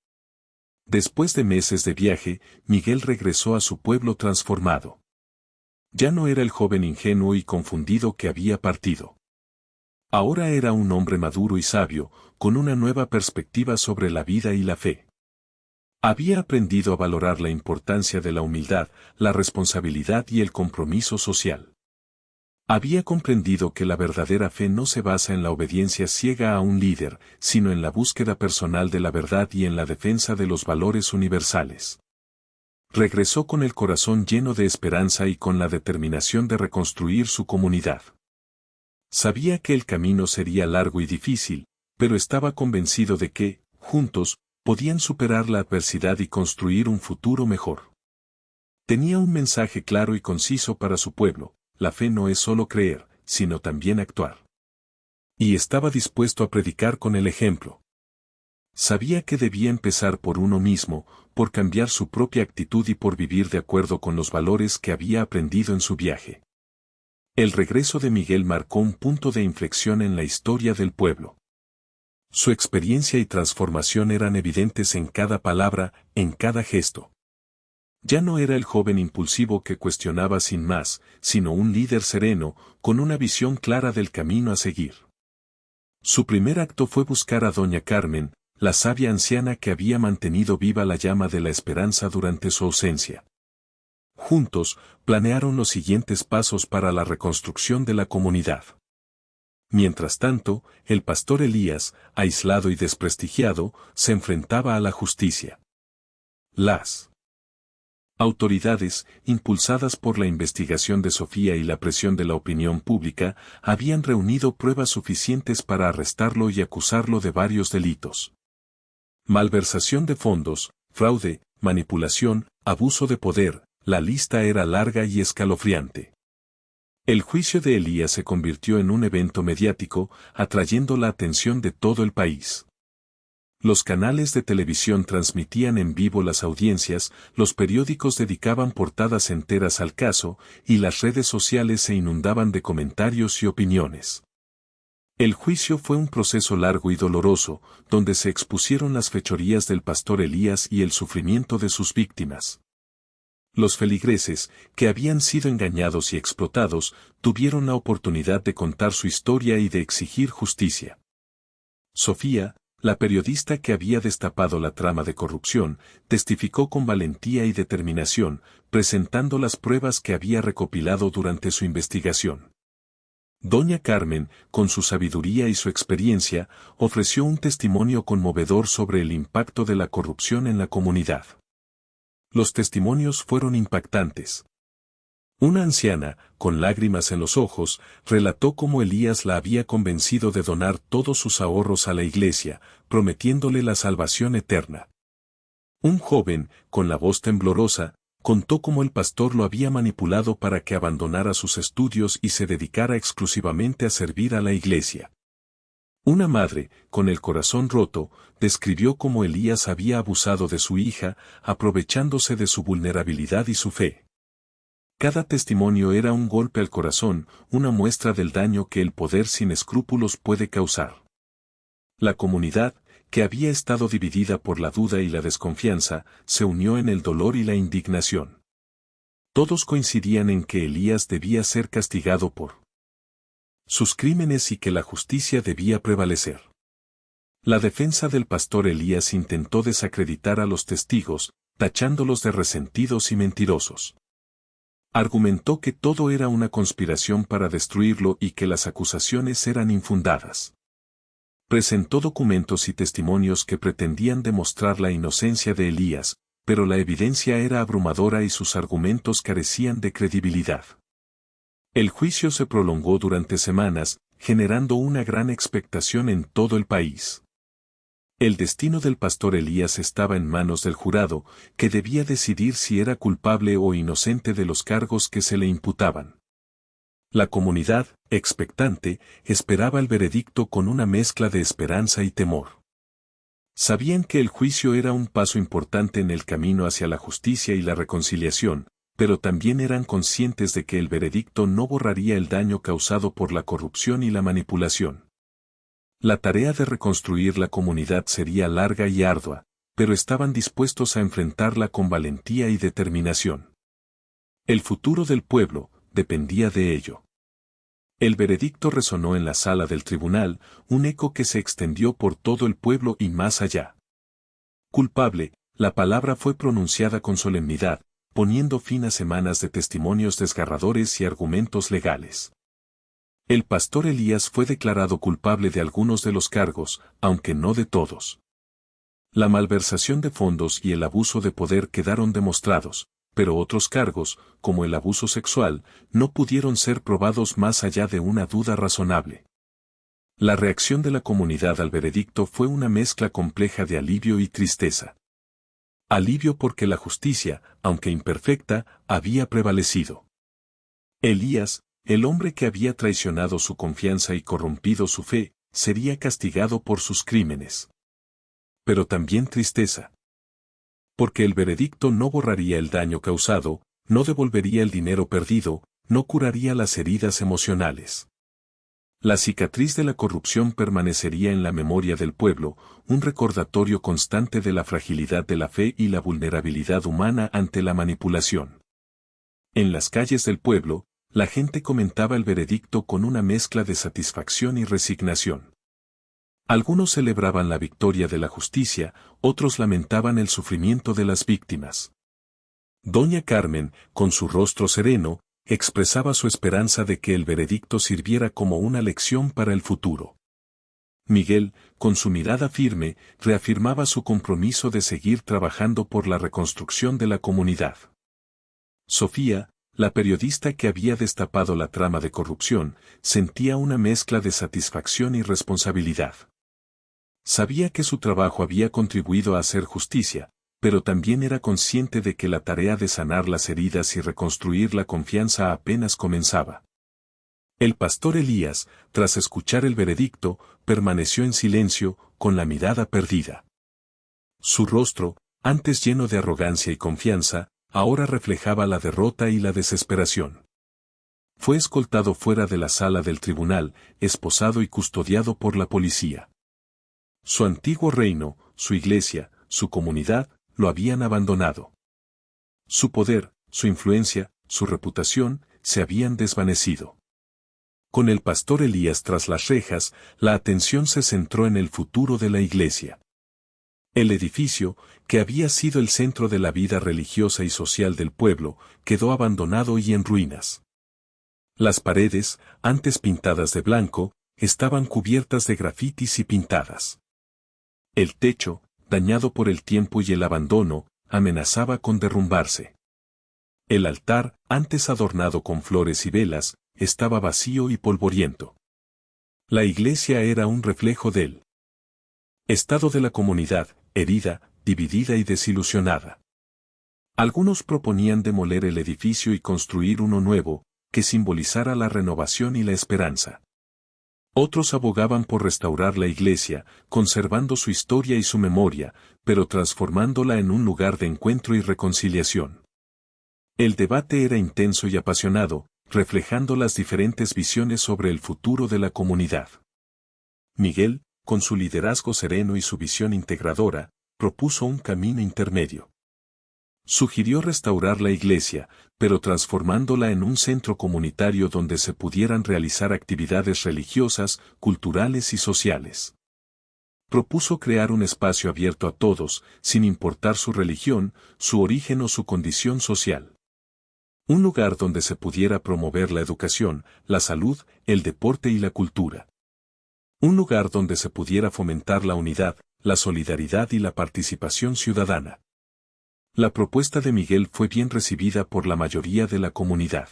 Después de meses de viaje, Miguel regresó a su pueblo transformado. Ya no era el joven ingenuo y confundido que había partido. Ahora era un hombre maduro y sabio, con una nueva perspectiva sobre la vida y la fe. Había aprendido a valorar la importancia de la humildad, la responsabilidad y el compromiso social. Había comprendido que la verdadera fe no se basa en la obediencia ciega a un líder, sino en la búsqueda personal de la verdad y en la defensa de los valores universales. Regresó con el corazón lleno de esperanza y con la determinación de reconstruir su comunidad. Sabía que el camino sería largo y difícil, pero estaba convencido de que, juntos, podían superar la adversidad y construir un futuro mejor. Tenía un mensaje claro y conciso para su pueblo: la fe no es solo creer, sino también actuar. Y estaba dispuesto a predicar con el ejemplo. Sabía que debía empezar por uno mismo, por cambiar su propia actitud y por vivir de acuerdo con los valores que había aprendido en su viaje. El regreso de Miguel marcó un punto de inflexión en la historia del pueblo. Su experiencia y transformación eran evidentes en cada palabra, en cada gesto. Ya no era el joven impulsivo que cuestionaba sin más, sino un líder sereno, con una visión clara del camino a seguir. Su primer acto fue buscar a doña Carmen, la sabia anciana que había mantenido viva la llama de la esperanza durante su ausencia. Juntos, planearon los siguientes pasos para la reconstrucción de la comunidad. Mientras tanto, el pastor Elías, aislado y desprestigiado, se enfrentaba a la justicia. Las autoridades, impulsadas por la investigación de Sofía y la presión de la opinión pública, habían reunido pruebas suficientes para arrestarlo y acusarlo de varios delitos: malversación de fondos, fraude, manipulación, abuso de poder. La lista era larga y escalofriante. El juicio de Elías se convirtió en un evento mediático, atrayendo la atención de todo el país. Los canales de televisión transmitían en vivo las audiencias, los periódicos dedicaban portadas enteras al caso, y las redes sociales se inundaban de comentarios y opiniones. El juicio fue un proceso largo y doloroso, donde se expusieron las fechorías del pastor Elías y el sufrimiento de sus víctimas. Los feligreses, que habían sido engañados y explotados, tuvieron la oportunidad de contar su historia y de exigir justicia. Sofía, la periodista que había destapado la trama de corrupción, testificó con valentía y determinación, presentando las pruebas que había recopilado durante su investigación. Doña Carmen, con su sabiduría y su experiencia, ofreció un testimonio conmovedor sobre el impacto de la corrupción en la comunidad. Los testimonios fueron impactantes. Una anciana, con lágrimas en los ojos, relató cómo Elías la había convencido de donar todos sus ahorros a la iglesia, prometiéndole la salvación eterna. Un joven, con la voz temblorosa, contó cómo el pastor lo había manipulado para que abandonara sus estudios y se dedicara exclusivamente a servir a la iglesia. Una madre, con el corazón roto, describió cómo Elías había abusado de su hija, aprovechándose de su vulnerabilidad y su fe. Cada testimonio era un golpe al corazón, una muestra del daño que el poder sin escrúpulos puede causar. La comunidad, que había estado dividida por la duda y la desconfianza, se unió en el dolor y la indignación. Todos coincidían en que Elías debía ser castigado por sus crímenes y que la justicia debía prevalecer. La defensa del pastor Elías intentó desacreditar a los testigos, tachándolos de resentidos y mentirosos. Argumentó que todo era una conspiración para destruirlo y que las acusaciones eran infundadas. Presentó documentos y testimonios que pretendían demostrar la inocencia de Elías, pero la evidencia era abrumadora y sus argumentos carecían de credibilidad. El juicio se prolongó durante semanas, generando una gran expectación en todo el país. El destino del pastor Elías estaba en manos del jurado, que debía decidir si era culpable o inocente de los cargos que se le imputaban. La comunidad, expectante, esperaba el veredicto con una mezcla de esperanza y temor. Sabían que el juicio era un paso importante en el camino hacia la justicia y la reconciliación, pero también eran conscientes de que el veredicto no borraría el daño causado por la corrupción y la manipulación. La tarea de reconstruir la comunidad sería larga y ardua, pero estaban dispuestos a enfrentarla con valentía y determinación. El futuro del pueblo dependía de ello. El veredicto resonó en la sala del tribunal, un eco que se extendió por todo el pueblo y más allá. Culpable, la palabra fue pronunciada con solemnidad, poniendo fin a semanas de testimonios desgarradores y argumentos legales. El pastor Elías fue declarado culpable de algunos de los cargos, aunque no de todos. La malversación de fondos y el abuso de poder quedaron demostrados, pero otros cargos, como el abuso sexual, no pudieron ser probados más allá de una duda razonable. La reacción de la comunidad al veredicto fue una mezcla compleja de alivio y tristeza. Alivio porque la justicia, aunque imperfecta, había prevalecido. Elías, el hombre que había traicionado su confianza y corrompido su fe, sería castigado por sus crímenes. Pero también tristeza. Porque el veredicto no borraría el daño causado, no devolvería el dinero perdido, no curaría las heridas emocionales. La cicatriz de la corrupción permanecería en la memoria del pueblo, un recordatorio constante de la fragilidad de la fe y la vulnerabilidad humana ante la manipulación. En las calles del pueblo, la gente comentaba el veredicto con una mezcla de satisfacción y resignación. Algunos celebraban la victoria de la justicia, otros lamentaban el sufrimiento de las víctimas. Doña Carmen, con su rostro sereno, expresaba su esperanza de que el veredicto sirviera como una lección para el futuro. Miguel, con su mirada firme, reafirmaba su compromiso de seguir trabajando por la reconstrucción de la comunidad. Sofía, la periodista que había destapado la trama de corrupción, sentía una mezcla de satisfacción y responsabilidad. Sabía que su trabajo había contribuido a hacer justicia, pero también era consciente de que la tarea de sanar las heridas y reconstruir la confianza apenas comenzaba. El pastor Elías, tras escuchar el veredicto, permaneció en silencio, con la mirada perdida. Su rostro, antes lleno de arrogancia y confianza, ahora reflejaba la derrota y la desesperación. Fue escoltado fuera de la sala del tribunal, esposado y custodiado por la policía. Su antiguo reino, su iglesia, su comunidad, lo habían abandonado. Su poder, su influencia, su reputación, se habían desvanecido. Con el pastor Elías tras las rejas, la atención se centró en el futuro de la iglesia. El edificio, que había sido el centro de la vida religiosa y social del pueblo, quedó abandonado y en ruinas. Las paredes, antes pintadas de blanco, estaban cubiertas de grafitis y pintadas. El techo, dañado por el tiempo y el abandono, amenazaba con derrumbarse. El altar, antes adornado con flores y velas, estaba vacío y polvoriento. La iglesia era un reflejo del estado de la comunidad, herida, dividida y desilusionada. Algunos proponían demoler el edificio y construir uno nuevo, que simbolizara la renovación y la esperanza. Otros abogaban por restaurar la iglesia, conservando su historia y su memoria, pero transformándola en un lugar de encuentro y reconciliación. El debate era intenso y apasionado, reflejando las diferentes visiones sobre el futuro de la comunidad. Miguel, con su liderazgo sereno y su visión integradora, propuso un camino intermedio. Sugirió restaurar la iglesia, pero transformándola en un centro comunitario donde se pudieran realizar actividades religiosas, culturales y sociales. Propuso crear un espacio abierto a todos, sin importar su religión, su origen o su condición social. Un lugar donde se pudiera promover la educación, la salud, el deporte y la cultura. Un lugar donde se pudiera fomentar la unidad, la solidaridad y la participación ciudadana. La propuesta de Miguel fue bien recibida por la mayoría de la comunidad.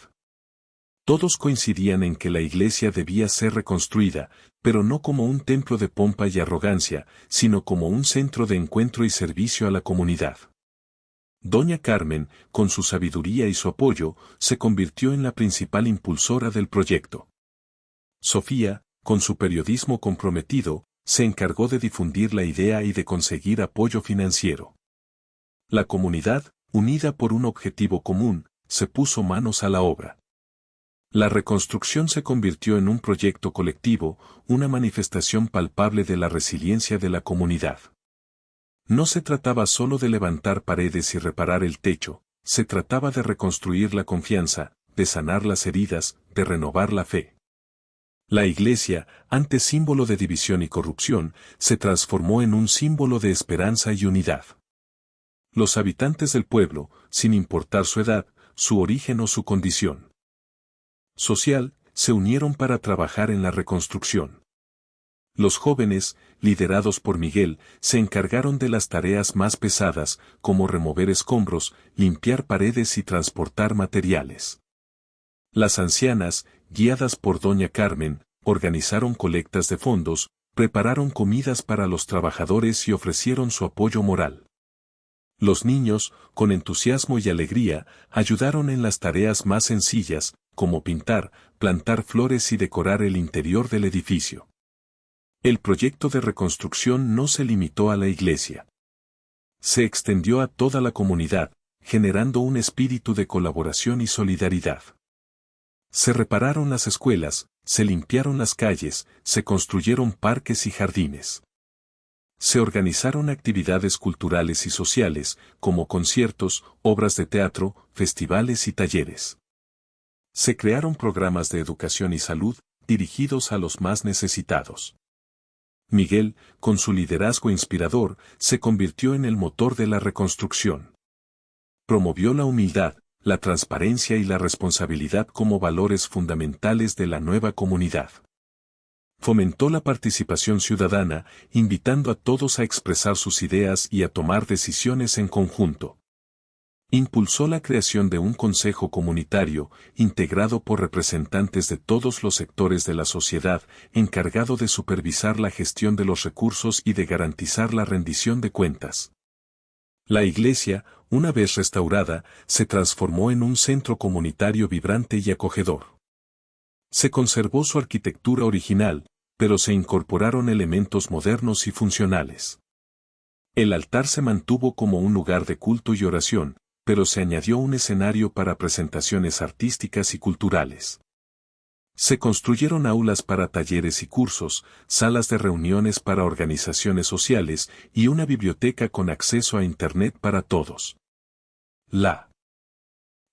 Todos coincidían en que la iglesia debía ser reconstruida, pero no como un templo de pompa y arrogancia, sino como un centro de encuentro y servicio a la comunidad. Doña Carmen, con su sabiduría y su apoyo, se convirtió en la principal impulsora del proyecto. Sofía, con su periodismo comprometido, se encargó de difundir la idea y de conseguir apoyo financiero. La comunidad, unida por un objetivo común, se puso manos a la obra. La reconstrucción se convirtió en un proyecto colectivo, una manifestación palpable de la resiliencia de la comunidad. No se trataba solo de levantar paredes y reparar el techo, se trataba de reconstruir la confianza, de sanar las heridas, de renovar la fe. La iglesia, antes símbolo de división y corrupción, se transformó en un símbolo de esperanza y unidad. Los habitantes del pueblo, sin importar su edad, su origen o su condición social, se unieron para trabajar en la reconstrucción. Los jóvenes, liderados por Miguel, se encargaron de las tareas más pesadas, como remover escombros, limpiar paredes y transportar materiales. Las ancianas, guiadas por doña Carmen, organizaron colectas de fondos, prepararon comidas para los trabajadores y ofrecieron su apoyo moral. Los niños, con entusiasmo y alegría, ayudaron en las tareas más sencillas, como pintar, plantar flores y decorar el interior del edificio. El proyecto de reconstrucción no se limitó a la iglesia. Se extendió a toda la comunidad, generando un espíritu de colaboración y solidaridad. Se repararon las escuelas, se limpiaron las calles, se construyeron parques y jardines. Se organizaron actividades culturales y sociales, como conciertos, obras de teatro, festivales y talleres. Se crearon programas de educación y salud, dirigidos a los más necesitados. Miguel, con su liderazgo inspirador, se convirtió en el motor de la reconstrucción. Promovió la humildad, la transparencia y la responsabilidad como valores fundamentales de la nueva comunidad. Fomentó la participación ciudadana, invitando a todos a expresar sus ideas y a tomar decisiones en conjunto. Impulsó la creación de un consejo comunitario, integrado por representantes de todos los sectores de la sociedad, encargado de supervisar la gestión de los recursos y de garantizar la rendición de cuentas. La iglesia, una vez restaurada, se transformó en un centro comunitario vibrante y acogedor. Se conservó su arquitectura original, pero se incorporaron elementos modernos y funcionales. El altar se mantuvo como un lugar de culto y oración, pero se añadió un escenario para presentaciones artísticas y culturales. Se construyeron aulas para talleres y cursos, salas de reuniones para organizaciones sociales y una biblioteca con acceso a Internet para todos. La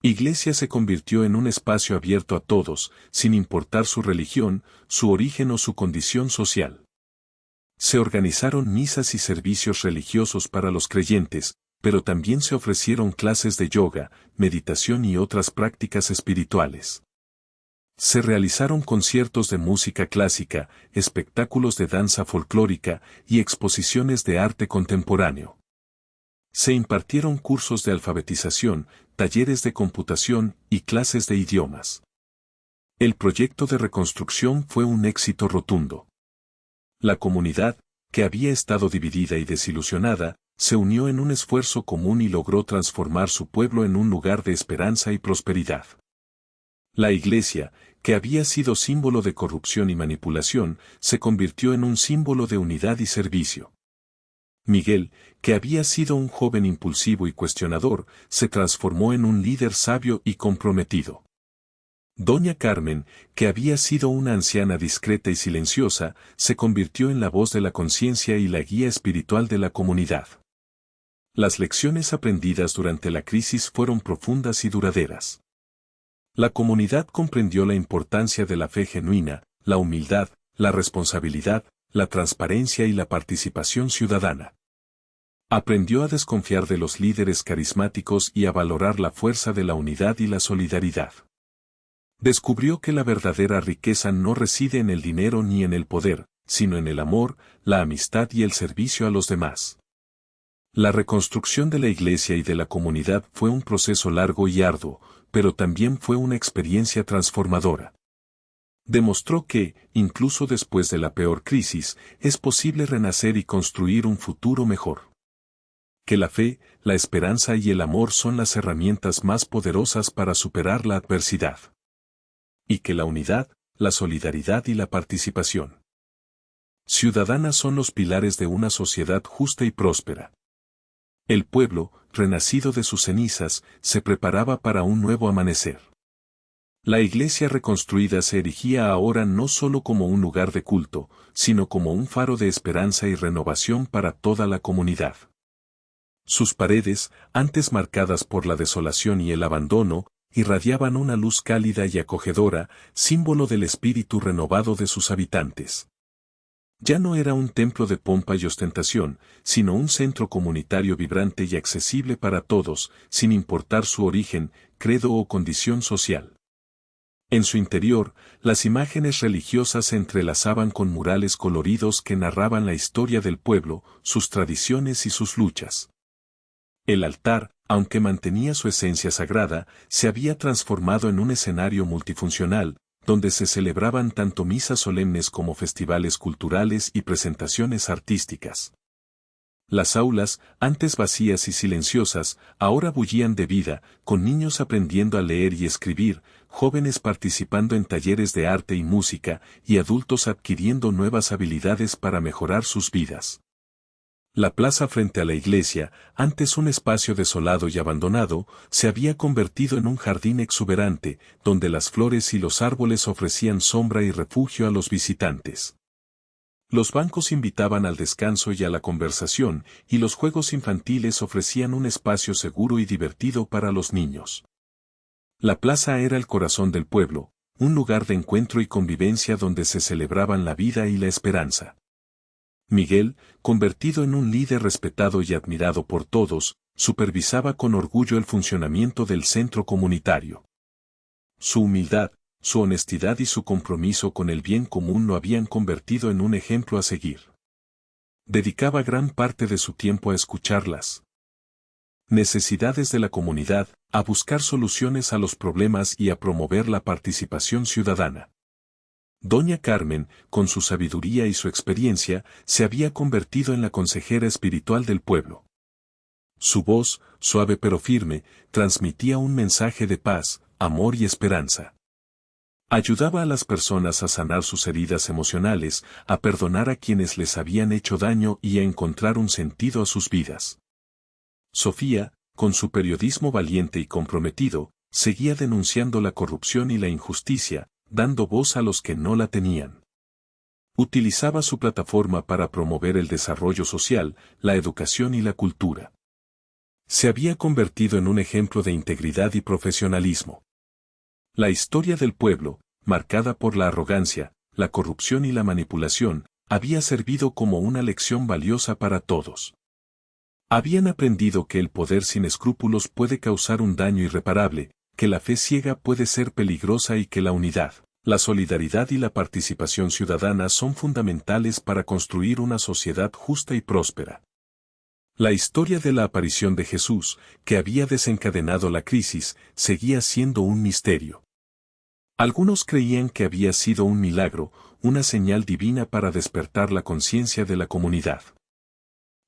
iglesia se convirtió en un espacio abierto a todos, sin importar su religión, su origen o su condición social. Se organizaron misas y servicios religiosos para los creyentes, pero también se ofrecieron clases de yoga, meditación y otras prácticas espirituales. Se realizaron conciertos de música clásica, espectáculos de danza folclórica y exposiciones de arte contemporáneo. Se impartieron cursos de alfabetización, talleres de computación y clases de idiomas. El proyecto de reconstrucción fue un éxito rotundo. La comunidad, que había estado dividida y desilusionada, se unió en un esfuerzo común y logró transformar su pueblo en un lugar de esperanza y prosperidad. La iglesia, que había sido símbolo de corrupción y manipulación, se convirtió en un símbolo de unidad y servicio. Miguel, que había sido un joven impulsivo y cuestionador, se transformó en un líder sabio y comprometido. Doña Carmen, que había sido una anciana discreta y silenciosa, se convirtió en la voz de la conciencia y la guía espiritual de la comunidad. Las lecciones aprendidas durante la crisis fueron profundas y duraderas. La comunidad comprendió la importancia de la fe genuina, la humildad, la responsabilidad, la transparencia y la participación ciudadana. Aprendió a desconfiar de los líderes carismáticos y a valorar la fuerza de la unidad y la solidaridad. Descubrió que la verdadera riqueza no reside en el dinero ni en el poder, sino en el amor, la amistad y el servicio a los demás. La reconstrucción de la iglesia y de la comunidad fue un proceso largo y arduo, pero también fue una experiencia transformadora. Demostró que, incluso después de la peor crisis, es posible renacer y construir un futuro mejor. Que la fe, la esperanza y el amor son las herramientas más poderosas para superar la adversidad. Y que la unidad, la solidaridad y la participación ciudadana son los pilares de una sociedad justa y próspera. El pueblo, renacido de sus cenizas, se preparaba para un nuevo amanecer. La iglesia reconstruida se erigía ahora no solo como un lugar de culto, sino como un faro de esperanza y renovación para toda la comunidad. Sus paredes, antes marcadas por la desolación y el abandono, irradiaban una luz cálida y acogedora, símbolo del espíritu renovado de sus habitantes. Ya no era un templo de pompa y ostentación, sino un centro comunitario vibrante y accesible para todos, sin importar su origen, credo o condición social. En su interior, las imágenes religiosas se entrelazaban con murales coloridos que narraban la historia del pueblo, sus tradiciones y sus luchas. El altar, aunque mantenía su esencia sagrada, se había transformado en un escenario multifuncional, donde se celebraban tanto misas solemnes como festivales culturales y presentaciones artísticas. Las aulas, antes vacías y silenciosas, ahora bullían de vida, con niños aprendiendo a leer y escribir, jóvenes participando en talleres de arte y música, y adultos adquiriendo nuevas habilidades para mejorar sus vidas. La plaza frente a la iglesia, antes un espacio desolado y abandonado, se había convertido en un jardín exuberante, donde las flores y los árboles ofrecían sombra y refugio a los visitantes. Los bancos invitaban al descanso y a la conversación, y los juegos infantiles ofrecían un espacio seguro y divertido para los niños. La plaza era el corazón del pueblo, un lugar de encuentro y convivencia donde se celebraban la vida y la esperanza. Miguel, convertido en un líder respetado y admirado por todos, supervisaba con orgullo el funcionamiento del centro comunitario. Su humildad, su honestidad y su compromiso con el bien común lo habían convertido en un ejemplo a seguir. Dedicaba gran parte de su tiempo a escuchar las necesidades de la comunidad, a buscar soluciones a los problemas y a promover la participación ciudadana. Doña Carmen, con su sabiduría y su experiencia, se había convertido en la consejera espiritual del pueblo. Su voz, suave pero firme, transmitía un mensaje de paz, amor y esperanza. Ayudaba a las personas a sanar sus heridas emocionales, a perdonar a quienes les habían hecho daño y a encontrar un sentido a sus vidas. Sofía, con su periodismo valiente y comprometido, seguía denunciando la corrupción y la injusticia, dando voz a los que no la tenían. Utilizaba su plataforma para promover el desarrollo social, la educación y la cultura. Se había convertido en un ejemplo de integridad y profesionalismo. La historia del pueblo, marcada por la arrogancia, la corrupción y la manipulación, había servido como una lección valiosa para todos. Habían aprendido que el poder sin escrúpulos puede causar un daño irreparable, que la fe ciega puede ser peligrosa y que la unidad, la solidaridad y la participación ciudadana son fundamentales para construir una sociedad justa y próspera. La historia de la aparición de Jesús, que había desencadenado la crisis, seguía siendo un misterio. Algunos creían que había sido un milagro, una señal divina para despertar la conciencia de la comunidad.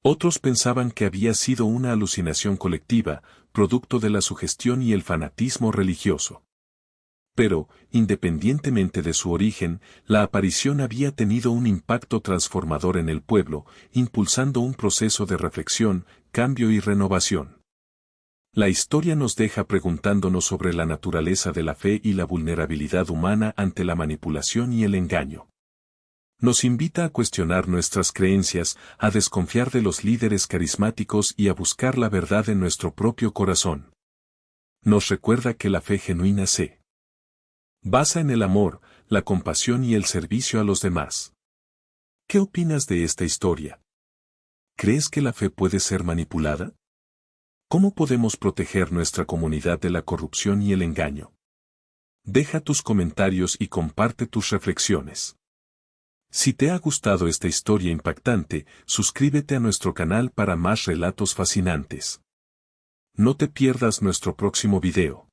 Otros pensaban que había sido una alucinación colectiva, producto de la sugestión y el fanatismo religioso. Pero, independientemente de su origen, la aparición había tenido un impacto transformador en el pueblo, impulsando un proceso de reflexión, cambio y renovación. La historia nos deja preguntándonos sobre la naturaleza de la fe y la vulnerabilidad humana ante la manipulación y el engaño. Nos invita a cuestionar nuestras creencias, a desconfiar de los líderes carismáticos y a buscar la verdad en nuestro propio corazón. Nos recuerda que la fe genuina se basa en el amor, la compasión y el servicio a los demás. ¿Qué opinas de esta historia? ¿Crees que la fe puede ser manipulada? ¿Cómo podemos proteger nuestra comunidad de la corrupción y el engaño? Deja tus comentarios y comparte tus reflexiones. Si te ha gustado esta historia impactante, suscríbete a nuestro canal para más relatos fascinantes. No te pierdas nuestro próximo video.